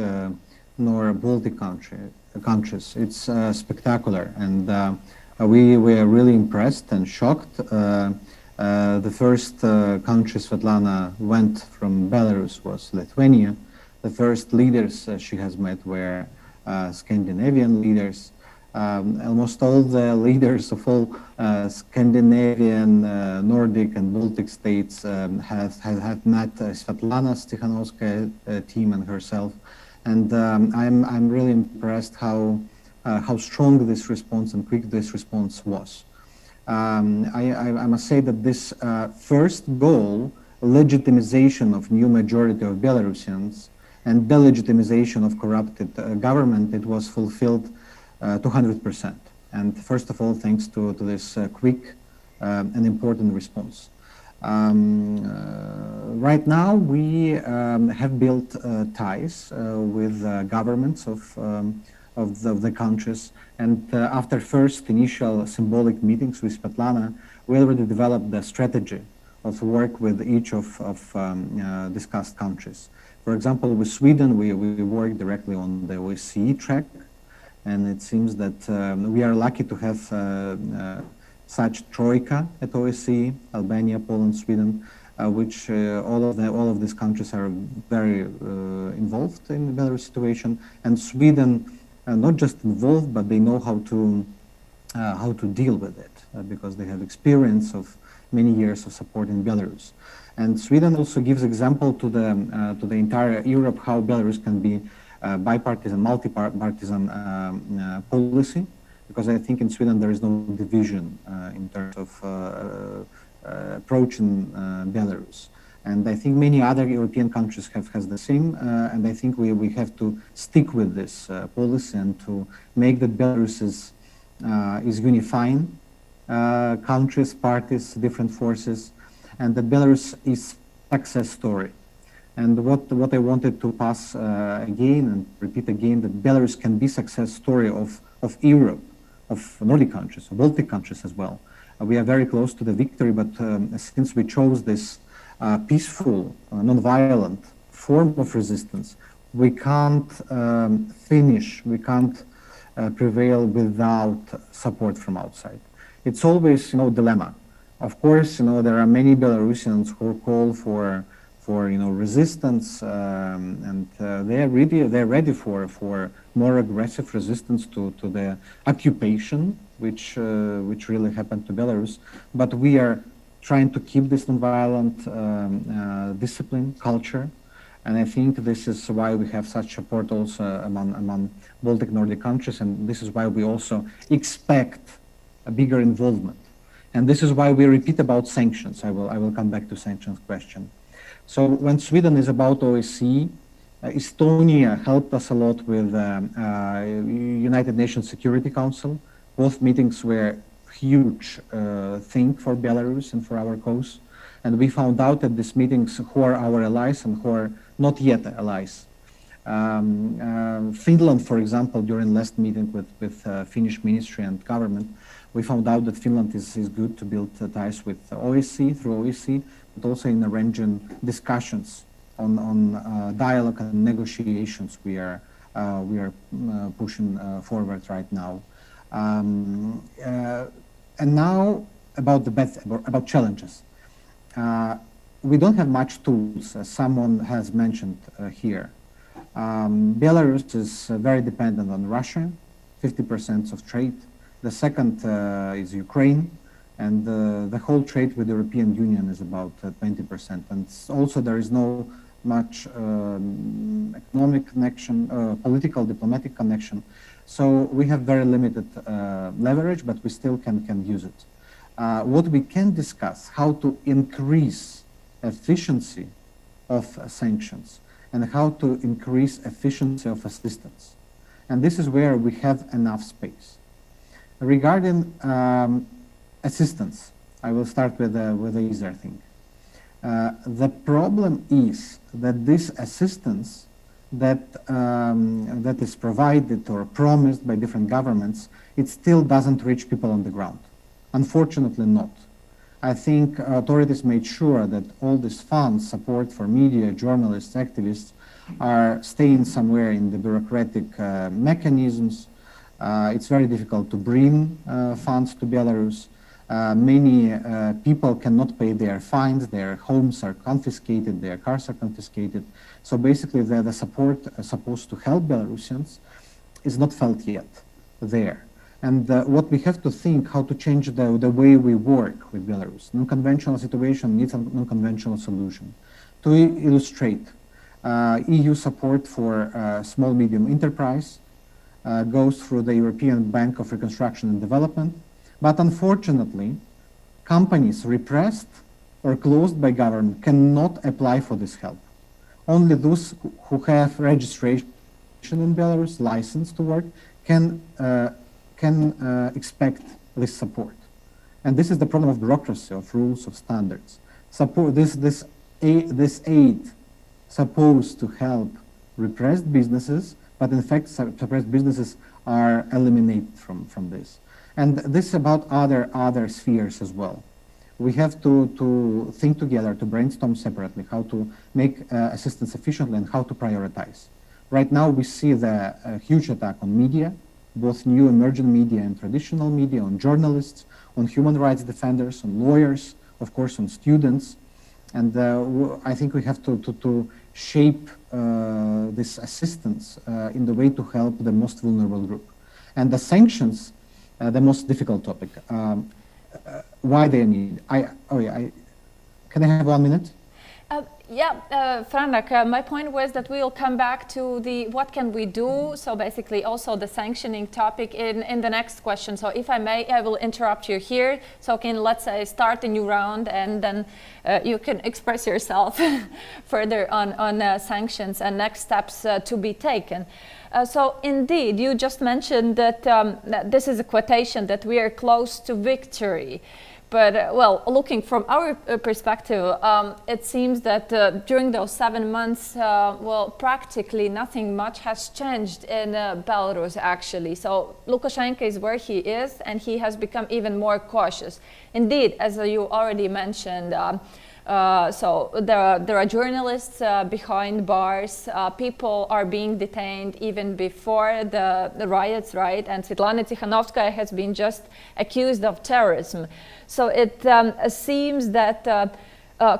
nor Baltic countries. It's spectacular, and we were really impressed and shocked. The first country Sviatlana went from Belarus was Lithuania. The first leaders she has met were Scandinavian leaders. Almost all the leaders of all Scandinavian, Nordic and Baltic states have met Sviatlana Tsikhanouskaya team and herself. And I'm really impressed how strong this response and quick this response was. I must say that this first goal, legitimization of new majority of Belarusians and delegitimization of corrupted government, it was fulfilled to 100%. And first of all, thanks to this quick and important response. Right now, we have built ties with governments of the countries, and after first initial symbolic meetings with Sviatlana, we already developed the strategy of work with each of discussed countries. For example, with Sweden, we work directly on the OSCE track, and it seems that we are lucky to have such troika at OSCE, Albania, Poland, Sweden, which all of these countries are very involved in the Belarus situation, and Sweden not just involved, but they know how to deal with it because they have experience of many years of supporting Belarus. And Sweden also gives example to the entire Europe how Belarus can be bipartisan, multi-partisan policy, because I think in Sweden there is no division in terms of approaching Belarus. And I think many other European countries has the same, and I think we have to stick with this policy and to make that Belarus is unifying countries, parties, different forces, and that Belarus is success story. And what I wanted to pass again and repeat again, that Belarus can be success story of Europe, of Nordic countries, of Baltic countries as well. We are very close to the victory, but since we chose this peaceful, non-violent form of resistance, we can't finish, we can't prevail without support from outside. It's always, dilemma. Of course, there are many Belarusians who call for resistance, and they're ready for more aggressive resistance to the occupation, which really happened to Belarus. But we are trying to keep this nonviolent discipline, culture, and I think this is why we have such support also among Baltic Nordic countries, and this is why we also expect a bigger involvement. And this is why we repeat about sanctions. I will come back to sanctions question. So when Sweden is about OSCE, Estonia helped us a lot with United Nations Security Council. Both meetings were huge thing for Belarus and for our cause. And we found out at these meetings who are our allies and who are not yet allies. Finland, for example, during last meeting with Finnish ministry and government, we found out that Finland is good to build ties with OSCE, through OSCE, but also in arranging discussions on dialogue and negotiations we are pushing forward right now. And now about challenges. We don't have much tools, as someone has mentioned here. Belarus is very dependent on Russia, 50% of trade. The second is Ukraine, and the whole trade with the European Union is about 20%. And also there is no much economic connection, political, diplomatic connection. So we have very limited leverage, but we still can use it. What we can discuss, how to increase efficiency of sanctions and how to increase efficiency of assistance. And this is where we have enough space. Regarding assistance, I will start with the easier thing. The problem is that this assistance that is provided or promised by different governments, it still doesn't reach people on the ground. Unfortunately not. I think authorities made sure that all these funds, support for media, journalists, activists, are staying somewhere in the bureaucratic mechanisms. It's very difficult to bring funds to Belarus. Many people cannot pay their fines, their homes are confiscated, their cars are confiscated. So basically the support supposed to help Belarusians is not felt yet there. And what we have to think, how to change the way we work with Belarus. Non-conventional situation needs a non-conventional solution. To illustrate, EU support for small medium enterprise goes through the European Bank of Reconstruction and Development, but unfortunately, companies repressed or closed by government cannot apply for this help. Only those who have registration in Belarus, license to work, can expect this support. And this is the problem of bureaucracy, of rules, of standards. Support this aid supposed to help repressed businesses, but in fact suppressed businesses are eliminated from this. And this is about other spheres as well. We have to think together, to brainstorm separately, how to make assistance efficiently and how to prioritize. Right now we see the huge attack on media, both new emerging media and traditional media, on journalists, on human rights defenders, on lawyers, of course on students. And I think we have to shape this assistance in the way to help the most vulnerable group. And the sanctions, the most difficult topic. Why they need? Can I have 1 minute? Franak, my point was that we will come back to the what can we do, so basically also the sanctioning topic in the next question. So if I may, I will interrupt you here, so let's say start a new round and then you can express yourself further on sanctions and next steps to be taken. So indeed, you just mentioned that this is a quotation that we are close to victory. But well, looking from our perspective, it seems that during those 7 months, well, practically nothing much has changed in Belarus, actually. So Lukashenko is where he is, and he has become even more cautious. Indeed, as you already mentioned, so there are journalists behind bars. People are being detained even before the riots, right? And Sviatlana Tsikhanouskaya has been just accused of terrorism. So it seems that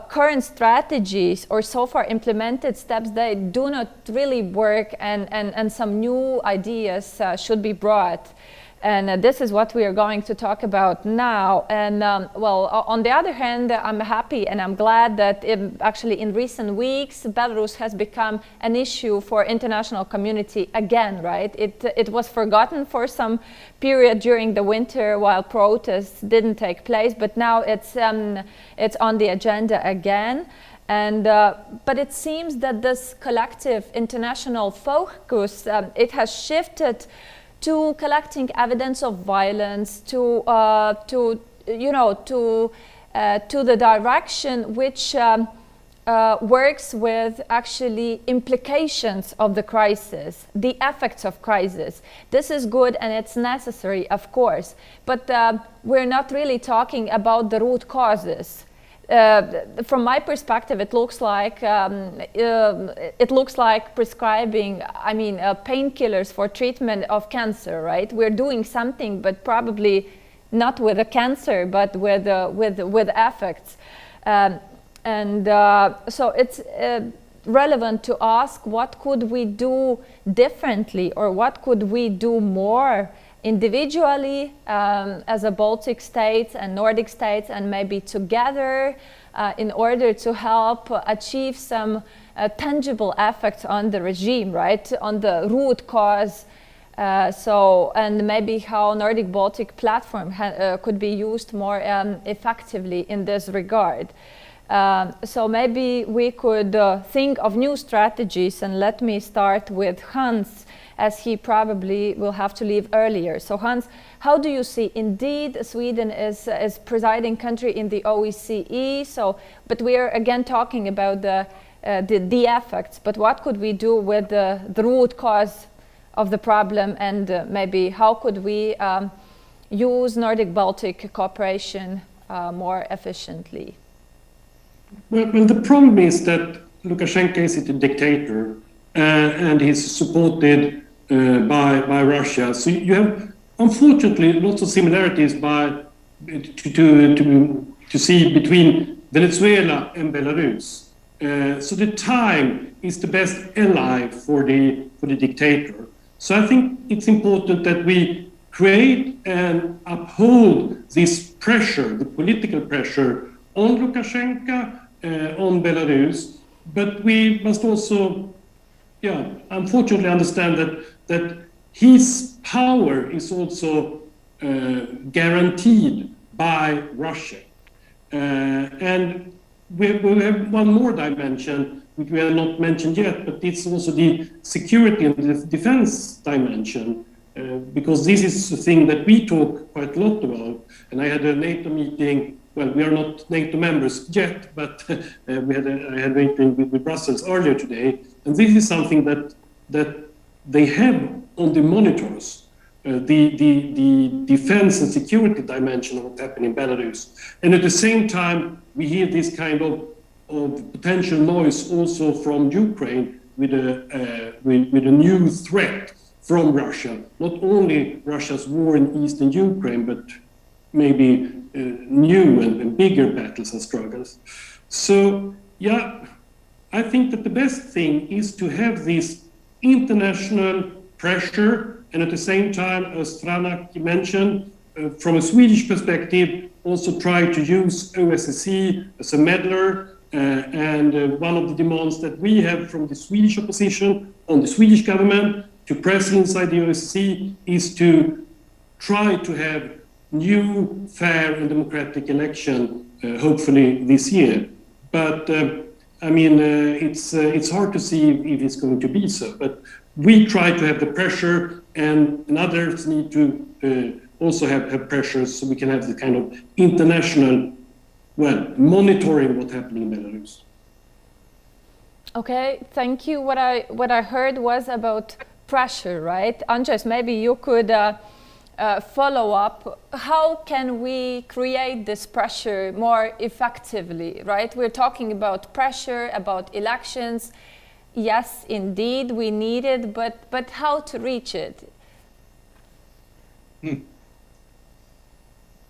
current strategies or so far implemented steps, they do not really work, and some new ideas should be brought. And this is what we are going to talk about now. And well, on the other hand, I'm happy and I'm glad that actually in recent weeks, Belarus has become an issue for international community again, right? It was forgotten for some period during the winter while protests didn't take place, but now it's on the agenda again. And but it seems that this collective international focus, it has shifted to collecting evidence of violence, to the direction which works with actually implications of the crisis, the effects of crisis. This is good and it's necessary, of course, but we're not really talking about the root causes. From my perspective, it looks like prescribing, painkillers for treatment of cancer, right? We're doing something, but probably not with a cancer, but with effects, so it's relevant to ask what could we do differently, or what could we do more individually as a Baltic states and Nordic states, and maybe together in order to help achieve some tangible effects on the regime, right, on the root cause. And maybe how Nordic Baltic platform could be used more effectively in this regard. So maybe we could think of new strategies, and let me start with Hans, as he probably will have to leave earlier. So Hans, how do you see? Indeed, Sweden is presiding country in the OSCE. So, but we are again talking about the effects. But what could we do with the root cause of the problem, and maybe how could we use Nordic Baltic cooperation more efficiently? Well, the problem is that Lukashenko is a dictator, and he's supported by Russia. So you have, unfortunately, lots of similarities to see between Venezuela and Belarus. So the time is the best ally for the dictator. So I think it's important that we create and uphold this pressure, the political pressure on Lukashenko, on Belarus, but we must also, unfortunately understand that his power is also guaranteed by Russia. And we have one more dimension, which we have not mentioned yet, but it's also the security and the defense dimension, because this is a thing that we talk quite a lot about. And I had a NATO meeting. Well, we are not NATO members yet, but I had a meeting with Brussels earlier today, and this is something that they have on the monitors, the defense and security dimension of what's happening in Belarus. And at the same time, we hear this kind of potential noise also from Ukraine with a new threat from Russia, not only Russia's war in eastern Ukraine, but maybe new and bigger battles and struggles. So, I think that the best thing is to have this international pressure, and at the same time, as Franak mentioned, from a Swedish perspective, also try to use OSSE as a meddler. And one of the demands that we have from the Swedish opposition on the Swedish government to press inside the OSCE is to try to have new, fair and democratic election, hopefully this year. But it's hard to see if it's going to be so. But we try to have the pressure, and others need to also have pressure, so we can have the kind of international, monitoring what's happening in Belarus. Okay, thank you. What I heard was about pressure, right? Andžejs, maybe you could follow up. How can we create this pressure more effectively, right? We're talking about pressure, about elections. Yes, indeed, we need it, but how to reach it?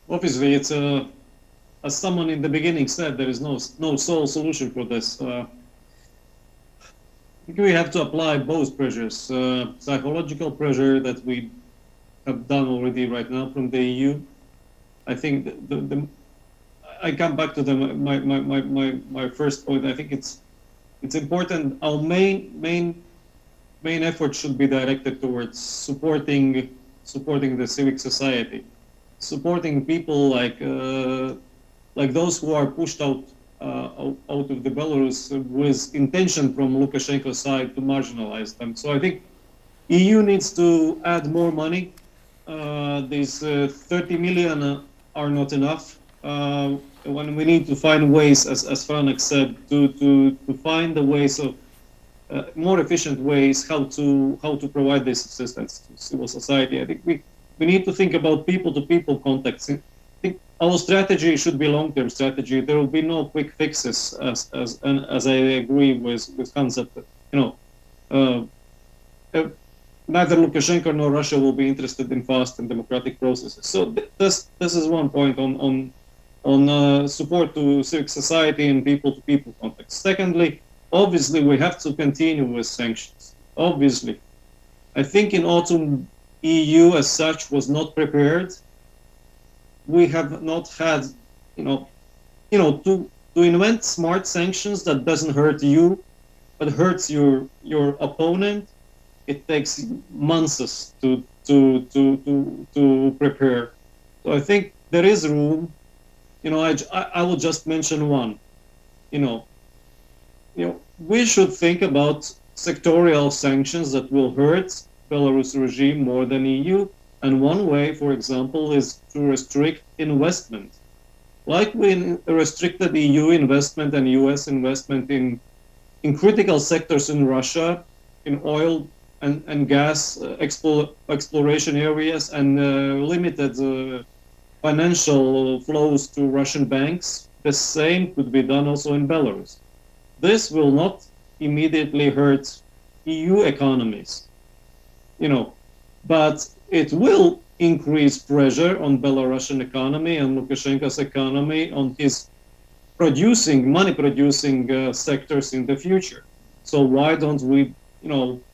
Obviously, it's as someone in the beginning said, there is no sole solution for this. We have to apply both pressures, psychological pressure that we have done already right now from the EU. I think I come back to my first point. I think it's important. Our main effort should be directed towards supporting the civic society, supporting people like those who are pushed out of the Belarus with intention from Lukashenko's side to marginalize them. So I think EU needs to add more money. These 30 million are not enough. When we need to find ways, as Franak said, to find the ways of more efficient ways how to provide this assistance to civil society. I think we need to think about people-to-people contacts. I think our strategy should be long-term strategy. There will be no quick fixes, as I agree with concept. Neither Lukashenko nor Russia will be interested in fast and democratic processes. So this is one point on support to civic society and people-to-people contacts. Secondly, obviously we have to continue with sanctions. Obviously, I think in autumn EU as such was not prepared. We have not had, to invent smart sanctions that doesn't hurt you, but hurts your opponent. It takes months to prepare. So I think there is room. I will just mention one. We should think about sectorial sanctions that will hurt Belarus regime more than EU. And one way, for example, is to restrict investment. Like we restricted EU investment and US investment in critical sectors in Russia, in oil and gas exploration areas, and limited financial flows to Russian banks. The same could be done also in Belarus. This will not immediately hurt EU economies, but it will increase pressure on Belarusian economy and Lukashenko's economy, on his money-producing sectors in the future. So why don't we,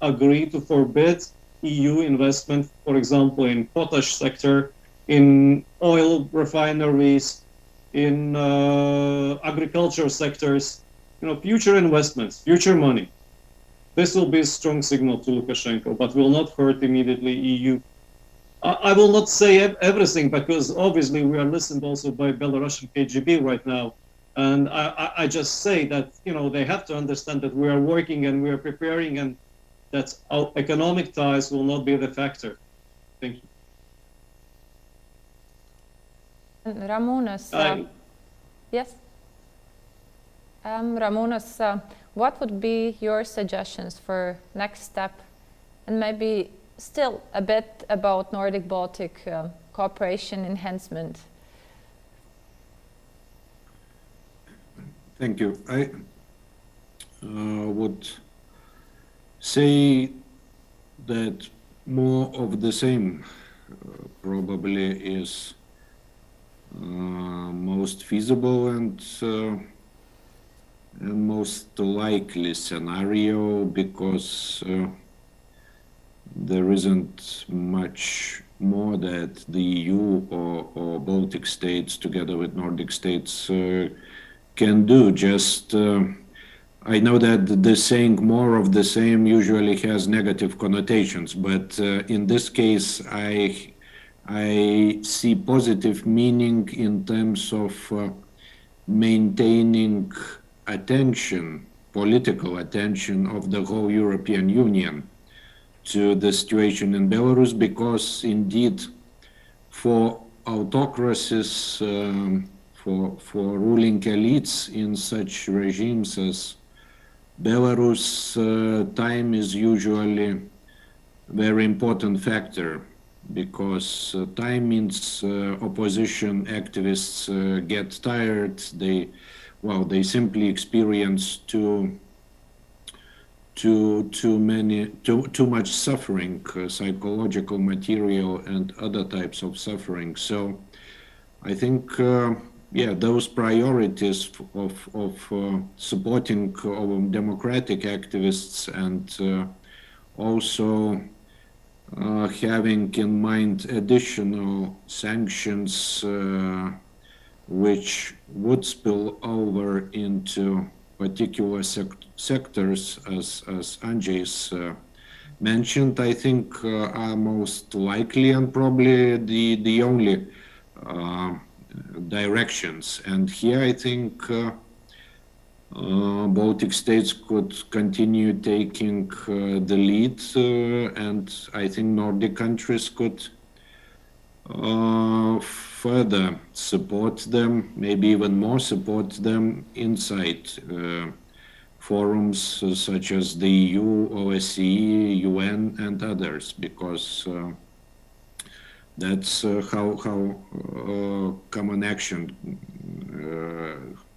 agree to forbid EU investment, for example, in potash sector, in oil refineries, in agriculture sectors, future investments, future money. This will be a strong signal to Lukashenko, but will not hurt immediately EU. I will not say everything, because obviously we are listened also by Belarusian KGB right now. And I just say that, they have to understand that we are working and we are preparing, and that our economic ties will not be the factor. Thank you. Ramūnas, yes? Ramūnas, what would be your suggestions for next step, and maybe still a bit about Nordic-Baltic cooperation enhancement? Thank you. I would say that more of the same probably is most feasible and most likely scenario, because there isn't much more that the EU or Baltic states together with Nordic states can do. Just I know that the saying more of the same usually has negative connotations, but in this case I see positive meaning in terms of maintaining attention, political attention of the whole European Union to the situation in Belarus, because indeed for autocracies, for ruling elites in such regimes as Belarus, time is usually a very important factor, because time means opposition activists get tired. They simply experience too much suffering, psychological, material, and other types of suffering. So I think, those priorities of supporting democratic activists and also having in mind additional sanctions which would spill over into particular sectors, as Andžejs mentioned, I think are most likely and probably the only directions. And here I think Baltic states could continue taking the lead, and I think Nordic countries could further support them, maybe even more support them inside forums such as the EU, OSCE, UN, and others, because that's how common action,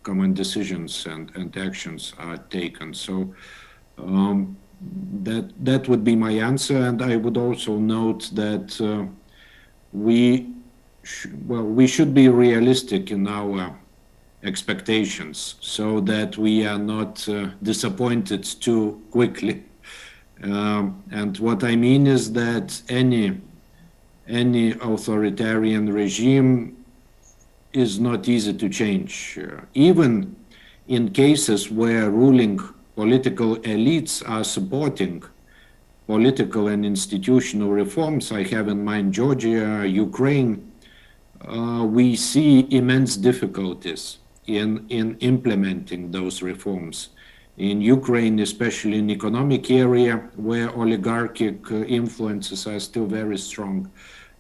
common decisions and actions are taken. So that would be my answer. And I would also note that we should be realistic in our expectations, so that we are not disappointed too quickly. And what I mean is that any authoritarian regime is not easy to change. Even in cases where ruling political elites are supporting political and institutional reforms, I have in mind Georgia, Ukraine, we see immense difficulties in implementing those reforms. In Ukraine, especially in the economic area, where oligarchic influences are still very strong,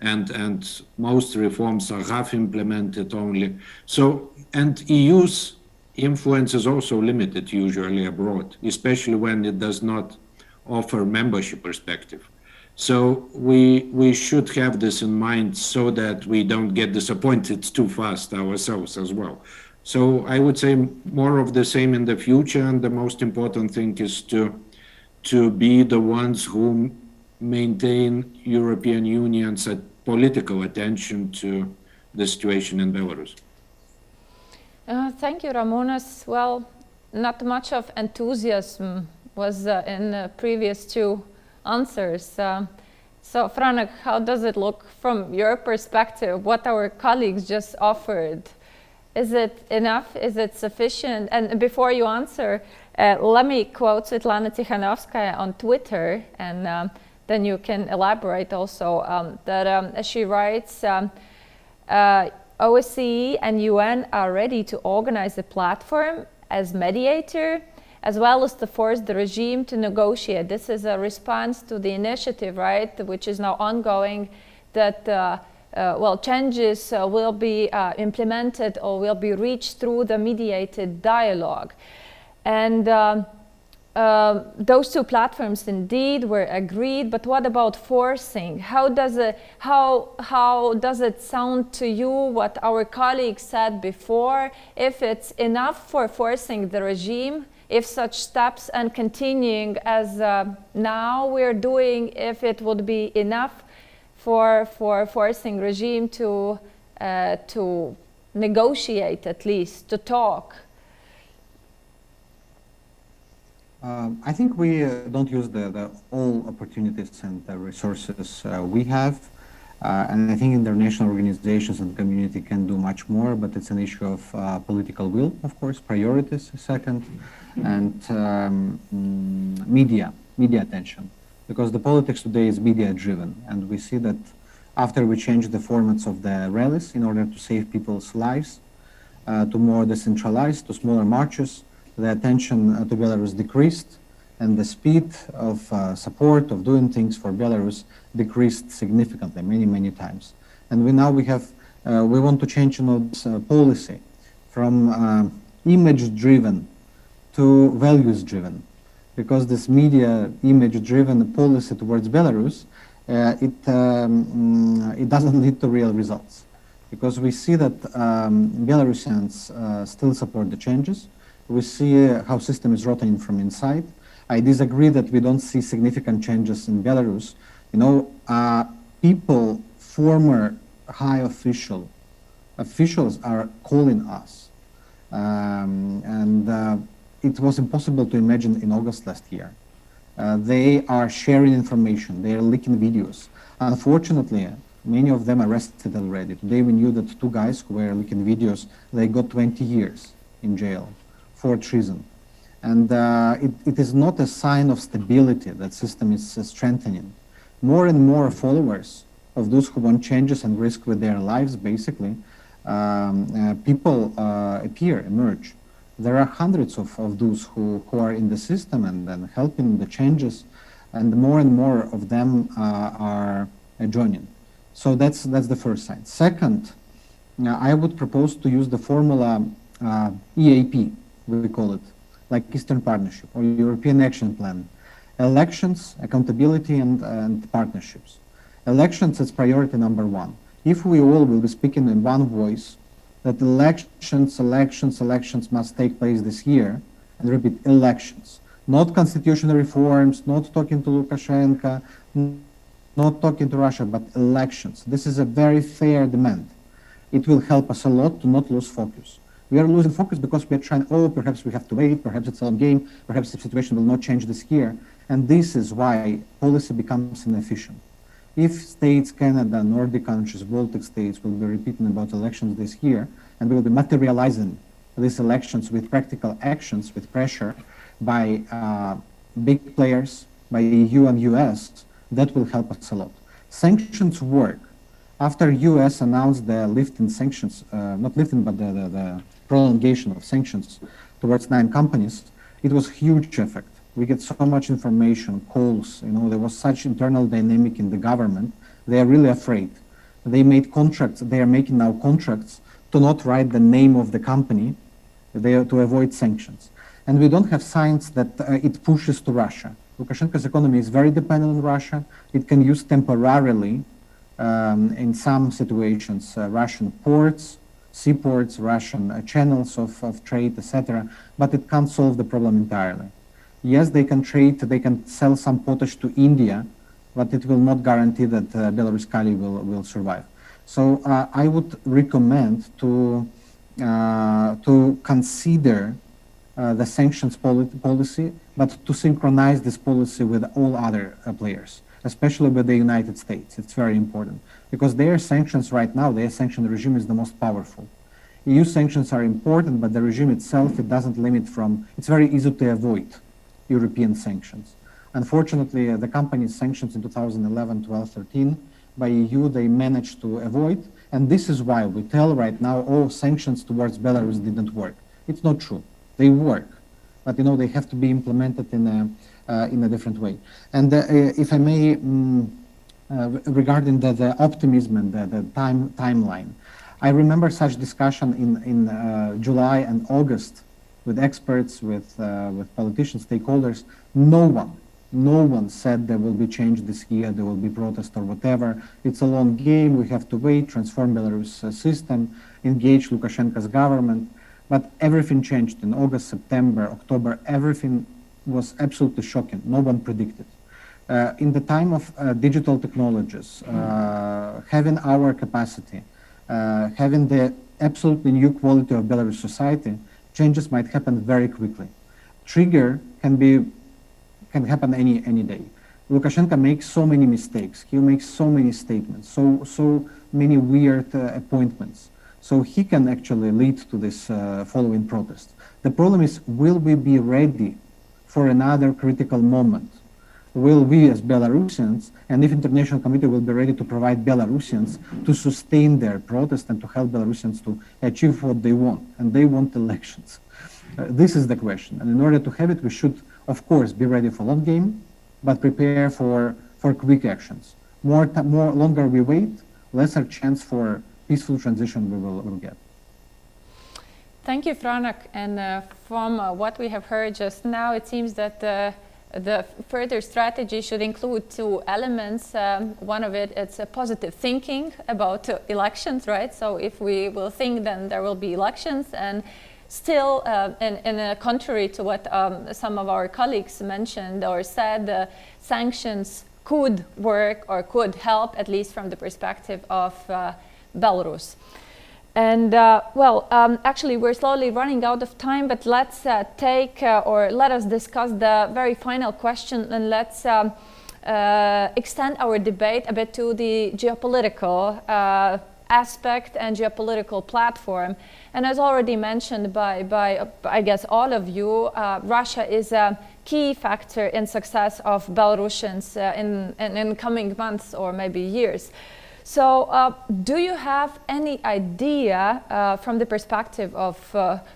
and most reforms are half implemented only. So, and EU's influence is also limited usually abroad, especially when it does not offer membership perspective. So we should have this in mind, so that we don't get disappointed too fast ourselves as well. So I would say more of the same in the future, and the most important thing is to be the ones who maintain European Union's political attention to the situation in Belarus. Thank you, Ramūnas. Well, not much of enthusiasm was in the previous two answers. So, Franak, how does it look from your perspective, what our colleagues just offered? Is it enough? Is it sufficient? And before you answer, let me quote Sviatlana Tsikhanouskaya on Twitter, and then you can elaborate also, that as she writes, OSCE and UN are ready to organize a platform as mediator, as well as to force the regime to negotiate. This is a response to the initiative, right, which is now ongoing, that changes will be implemented or will be reached through the mediated dialogue. And those two platforms indeed were agreed, but what about forcing? How does it sound to you what our colleagues said before? If it's enough for forcing the regime, if such steps and continuing as now we're doing, if it would be enough for forcing regime to negotiate, at least to talk? I think we don't use the all opportunities and the resources we have, and I think international organizations and community can do much more, but it's an issue of political will, of course, priorities second, and media attention, because the politics today is media driven, and we see that after we changed the formats of the rallies in order to save people's lives to more decentralized, to smaller marches, the attention to Belarus decreased, and the speed of support of doing things for Belarus decreased significantly, many times. And we want to change this policy from image-driven to values-driven, because this media image-driven policy towards Belarus, it doesn't lead to real results, because we see that Belarusians still support the changes. We see how system is rotten from inside. I disagree that we don't see significant changes in Belarus. You know, people, former high officials are calling us. It was impossible to imagine in August last year. They are sharing information, they are leaking videos. Unfortunately, many of them arrested already. Today we knew that 2 guys who were leaking videos, they got 20 years in jail for treason. And it is not a sign of stability that system is strengthening. More and more followers of those who want changes and risk with their lives, basically, people emerge. There are hundreds of those who are in the system and helping the changes, and more of them are joining. So that's the first sign. Second, I would propose to use the formula EAP, we call it, like Eastern Partnership or European Action Plan. Elections, accountability, and partnerships. Elections is priority number 1. If we all will be speaking in one voice, that elections must take place this year, and repeat, elections. Not constitutional reforms, not talking to Lukashenko, not talking to Russia, but elections. This is a very fair demand. It will help us a lot to not lose focus. We are losing focus because we are trying, perhaps we have to wait, perhaps it's a long game, perhaps the situation will not change this year. And this is why policy becomes inefficient. If states, Canada, Nordic countries, Baltic states will be repeating about elections this year, and we will be materializing these elections with practical actions, with pressure by big players, by EU and US, that will help us a lot. Sanctions work. After US announced the lifting sanctions, not lifting, but the prolongation of sanctions towards 9 companies, it was huge effect. We get so much information, calls, there was such internal dynamic in the government. They are really afraid. They made contracts, they are making now contracts to not write the name of the company, to avoid sanctions. And we don't have signs that it pushes to Russia. Lukashenko's economy is very dependent on Russia. It can use temporarily, in some situations, Russian ports, seaports, Russian channels of trade, etc., but it can't solve the problem entirely. Yes, they can trade, they can sell some potash to India, but it will not guarantee that Belarus Kali will survive. So I would recommend to consider the sanctions policy, but to synchronize this policy with all other players. especially with the United States. It's very important because their sanctions right now, their sanction regime is the most powerful. EU sanctions are important, but the regime itself, it doesn't limit from, it's very easy to avoid European sanctions. Unfortunately, the companies sanctions in 2011, 12, 13 by EU, they managed to avoid, and this is why we tell right now, all sanctions towards Belarus didn't work. It's not true. They work, but they have to be implemented in a different way. And if I may, regarding the optimism and the timeline, I remember such discussion in July and August with experts, with politicians, stakeholders. No one said there will be change this year, there will be protest or whatever. It's a long game, we have to wait, transform Belarus system, engage Lukashenko's government. But everything changed in August, September, October. Everything was absolutely shocking. No one predicted. In the time of digital technologies, having our capacity, having the absolutely new quality of Belarus society, changes might happen very quickly. Trigger can happen any day. Lukashenko makes so many mistakes. He makes so many statements, so many weird appointments. So he can actually lead to this following protest. The problem is, will we be ready for another critical moment? Will we as Belarusians, and if international community will be ready to provide Belarusians to sustain their protest and to help Belarusians to achieve what they want, and they want elections. This is the question. And in order to have it, we should, of course, be ready for long game, but prepare for quick actions. More longer we wait, lesser chance for peaceful transition we will get. Thank you, Franak. And from what we have heard just now, it seems that the further strategy should include two elements. One of it's a positive thinking about elections, right? So if we will think, then there will be elections. And still, in contrary to what some of our colleagues mentioned or said, sanctions could work or could help, at least from the perspective of Belarus. And actually, we're slowly running out of time, but let's let us discuss the very final question, and let's extend our debate a bit to the geopolitical aspect and geopolitical platform. And as already mentioned by I guess all of you, Russia is a key factor in success of Belarusians in coming months or maybe years. So do you have any idea from the perspective of,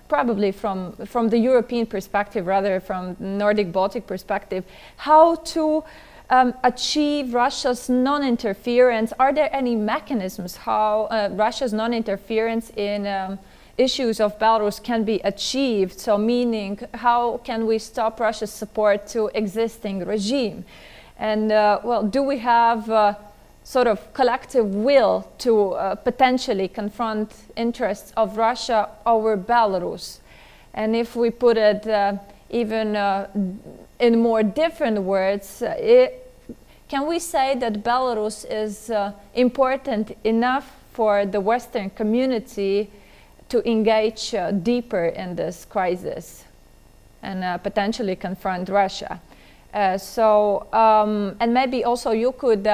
probably from the European perspective, rather from Nordic-Baltic perspective, how to achieve Russia's non-interference? Are there any mechanisms how Russia's non-interference in issues of Belarus can be achieved? So meaning, how can we stop Russia's support to existing regime? And do we have sort of collective will to potentially confront interests of Russia over Belarus? And if we put it even in more different words, can we say that Belarus is important enough for the Western community to engage deeper in this crisis and potentially confront Russia? And maybe also you could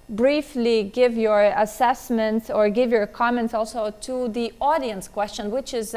briefly give your assessments or give your comments also to the audience question, which is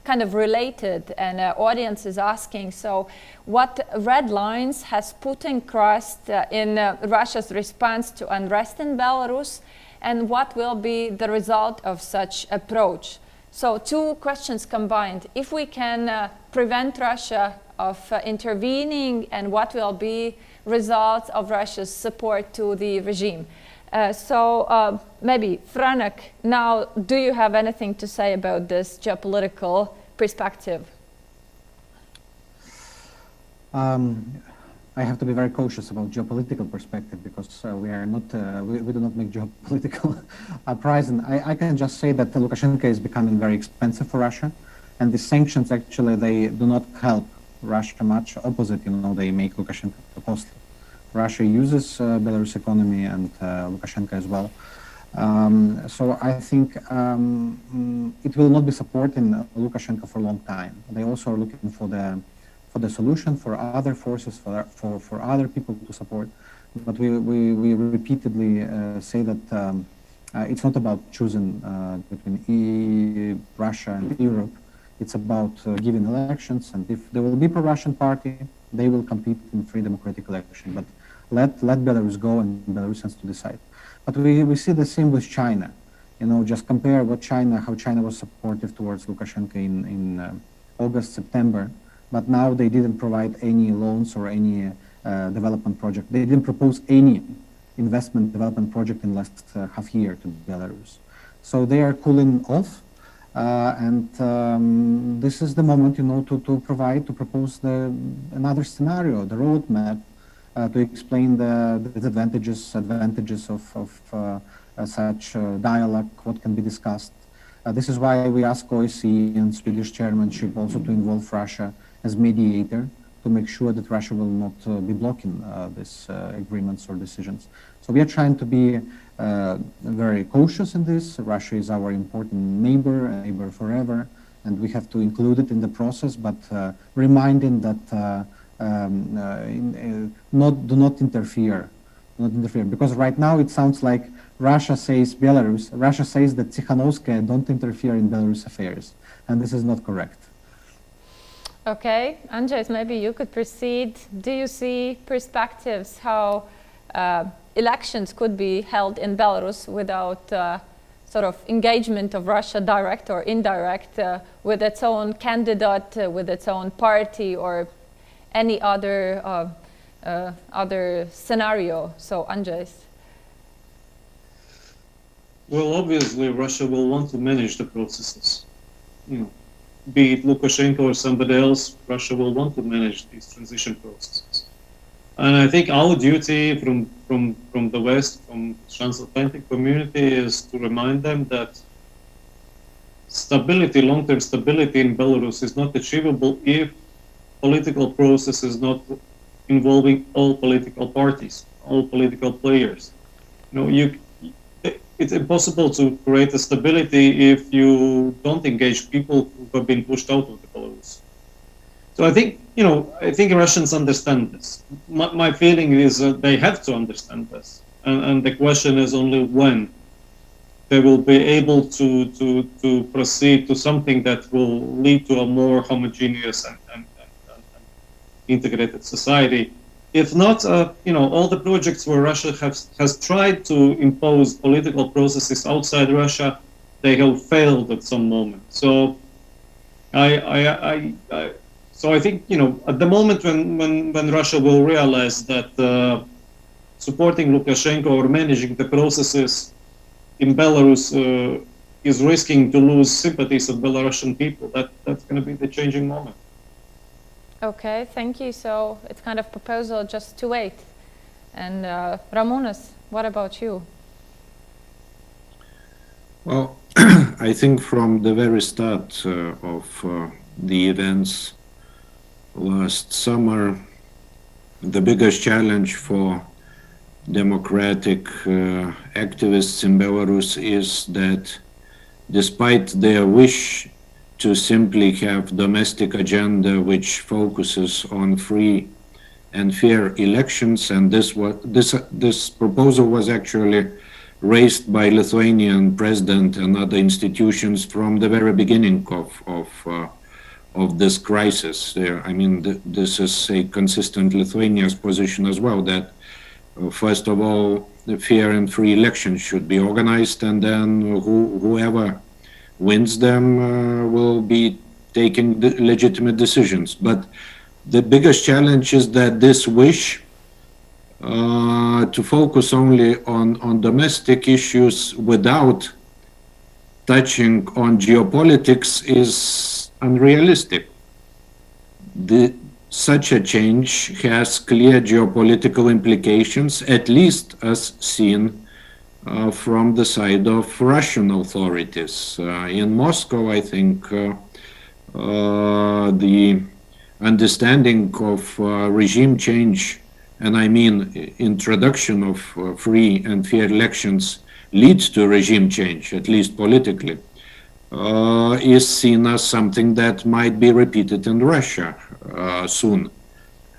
kind of related, and audience is asking, so what red lines has Putin crossed in Russia's response to unrest in Belarus, and what will be the result of such approach? So two questions combined. If we can prevent Russia of intervening, and what will be results of Russia's support to the regime. Maybe Franak, now do you have anything to say about this geopolitical perspective? I have to be very cautious about geopolitical perspective because we are not, we do not make geopolitical prize. And I can just say that Lukashenko is becoming very expensive for Russia, and the sanctions actually, they do not help Russia much. Opposite, they make Lukashenko costly. Russia uses Belarus economy and Lukashenko as well. So I think it will not be supporting Lukashenko for a long time. They also are looking for the solution, for other forces, for other people to support. But we repeatedly say that it's not about choosing between Russia and Europe. It's about giving elections, and if there will be pro-Russian party, they will compete in free democratic election. But let Belarus go and Belarusians to decide. But we see the same with China. You know, just compare how China was supportive towards Lukashenko in August, September, but now they didn't provide any loans or any development project. They didn't propose any investment development project in last half year to Belarus. So they are cooling off, and this is the moment, you know, to propose another scenario, the roadmap, to explain the advantages of such dialogue, what can be discussed. This is why we ask OSCE and Swedish chairmanship also to involve Russia as mediator, to make sure that Russia will not be blocking these agreements or decisions. So we are trying to be very cautious in this. Russia is our important neighbor forever, and we have to include it in the process, but reminding that do not interfere, because right now it sounds like Russia says that Tsikhanouskaya don't interfere in Belarus affairs, and this is not correct. Okay, Andžejs, maybe you could proceed. Do you see perspectives how elections could be held in Belarus without sort of engagement of Russia, direct or indirect, with its own candidate, with its own party, or any other scenario? So, Andžejs. Well, obviously, Russia will want to manage the processes. You know, be it Lukashenko or somebody else, Russia will want to manage these transition processes. And I think our duty from the West, from the transatlantic community, is to remind them that stability, long-term stability in Belarus is not achievable if political process is not involving all political parties, all political players. You know, it's impossible to create a stability if you don't engage people who have been pushed out of the Belarus. So I think, you know, Russians understand this. My feeling is that they have to understand this, and the question is only when they will be able to proceed to something that will lead to a more homogeneous and integrated society. If not, you know, all the projects where Russia has tried to impose political processes outside Russia, they have failed at some moment. So, I think, you know, at the moment when Russia will realize that supporting Lukashenko or managing the processes in Belarus is risking to lose sympathies of Belarusian people, that's going to be the changing moment. Okay, thank you. So it's kind of proposal just to wait. And Ramūnas, what about you? Well, I think from the very start of the events last summer, the biggest challenge for democratic activists in Belarus is that despite their wish to simply have domestic agenda which focuses on free and fair elections, and this proposal was actually raised by Lithuanian president and other institutions from the very beginning of this crisis. I mean, this is a consistent Lithuania's position as well, that first of all, the fair and free elections should be organized, and then whoever wins them will be taking the legitimate decisions. But the biggest challenge is that this wish to focus only on domestic issues without touching on geopolitics is unrealistic. Such a change has clear geopolitical implications, at least as seen from the side of Russian authorities. In Moscow, I think the understanding of regime change, and I mean introduction of free and fair elections, leads to regime change, at least politically. is seen as something that might be repeated in Russia soon,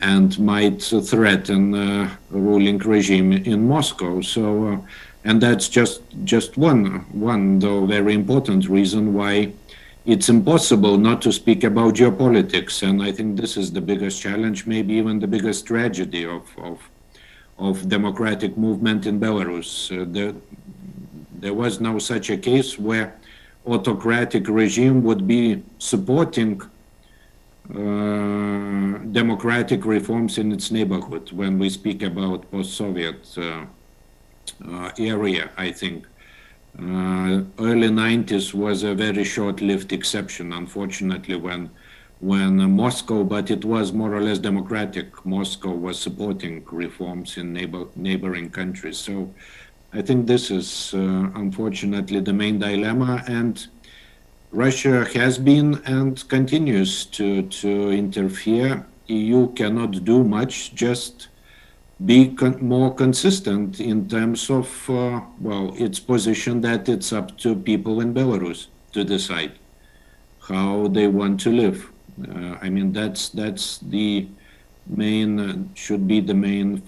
and might threaten ruling regime in Moscow. So, and that's just one though very important reason why it's impossible not to speak about geopolitics. And I think this is the biggest challenge, maybe even the biggest tragedy of democratic movement in Belarus. There was no such a case where autocratic regime would be supporting democratic reforms in its neighborhood. When we speak about post-Soviet area, I think early 90s was a very short-lived exception, unfortunately, when Moscow, but it was more or less democratic, Moscow was supporting reforms in neighboring countries. So I think this is unfortunately the main dilemma, and Russia has been and continues to interfere. EU cannot do much, just be more consistent in terms of well, its position that it's up to people in Belarus to decide how they want to live. I mean, that's the main should be the main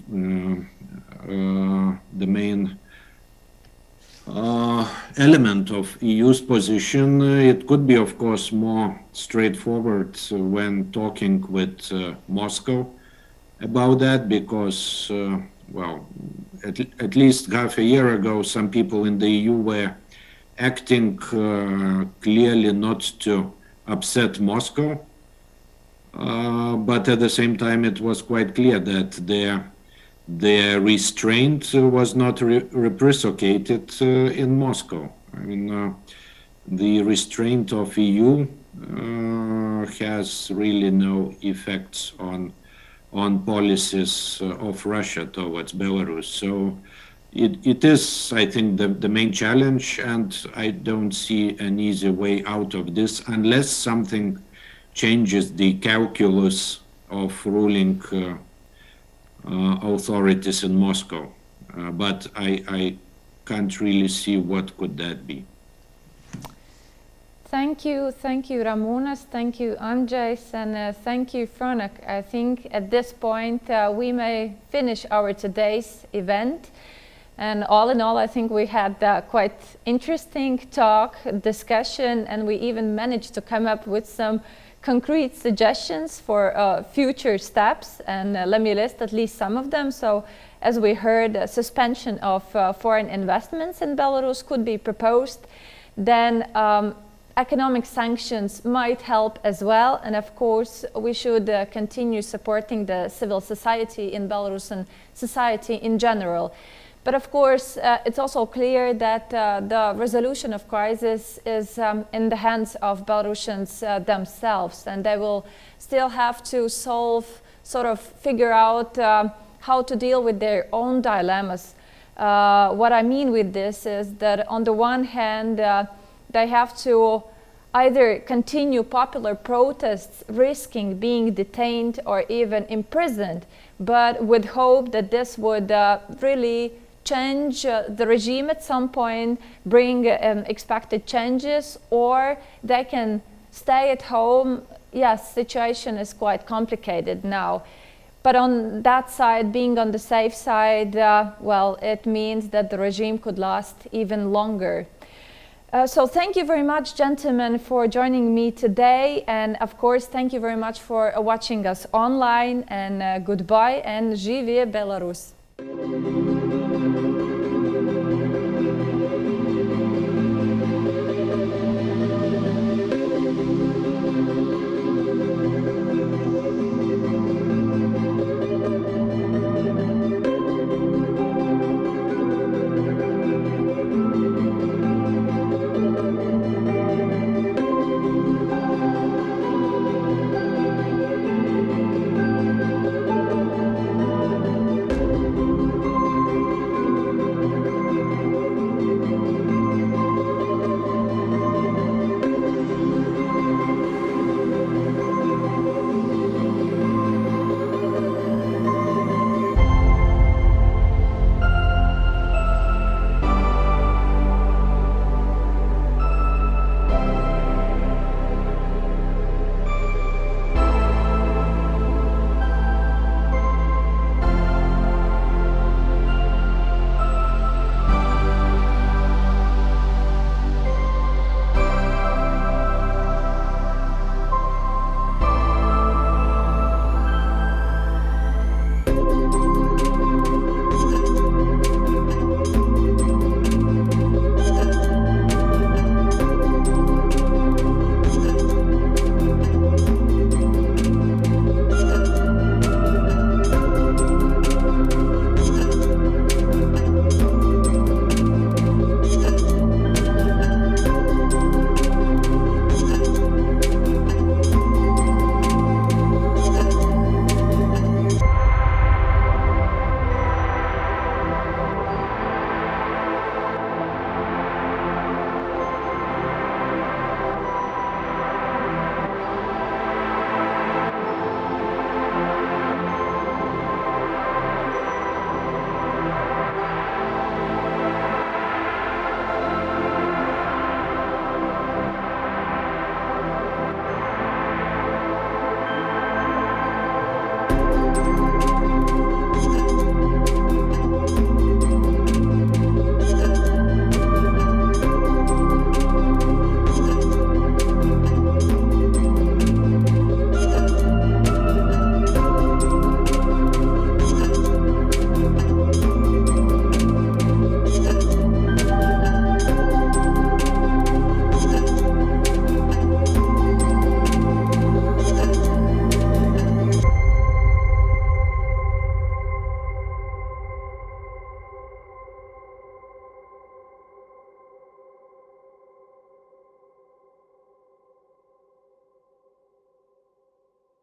element of EU's position. It could be, of course, more straightforward when talking with Moscow about that, because, well, at least half a year ago, some people in the EU were acting clearly not to upset Moscow, but at the same time, it was quite clear that their restraint was not reciprocated in Moscow. I mean, the restraint of EU has really no effects on policies of Russia towards Belarus. So it is, I think, the main challenge, and I don't see an easy way out of this unless something changes the calculus of ruling authorities in Moscow. But I can't really see what could that be. Thank you, Ramūnas, thank you, Andžejs, and thank you, Franak. I think at this point we may finish our today's event. And all in all, I think we had quite interesting talk, discussion, and we even managed to come up with some concrete suggestions for future steps. And let me list at least some of them. So, as we heard, suspension of foreign investments in Belarus could be proposed. Then economic sanctions might help as well. And of course, we should continue supporting the civil society in Belarus and society in general. But of course, it's also clear that the resolution of crisis is in the hands of Belarusians themselves, and they will still have to figure out how to deal with their own dilemmas. What I mean with this is that on the one hand, they have to either continue popular protests, risking being detained or even imprisoned, but with hope that this would really change the regime at some point, bring expected changes, or they can stay at home. Yes, situation is quite complicated now. But on that side, being on the safe side, well, it means that the regime could last even longer. So thank you very much, gentlemen, for joining me today. And of course, thank you very much for watching us online. And goodbye, and Živie Belarus!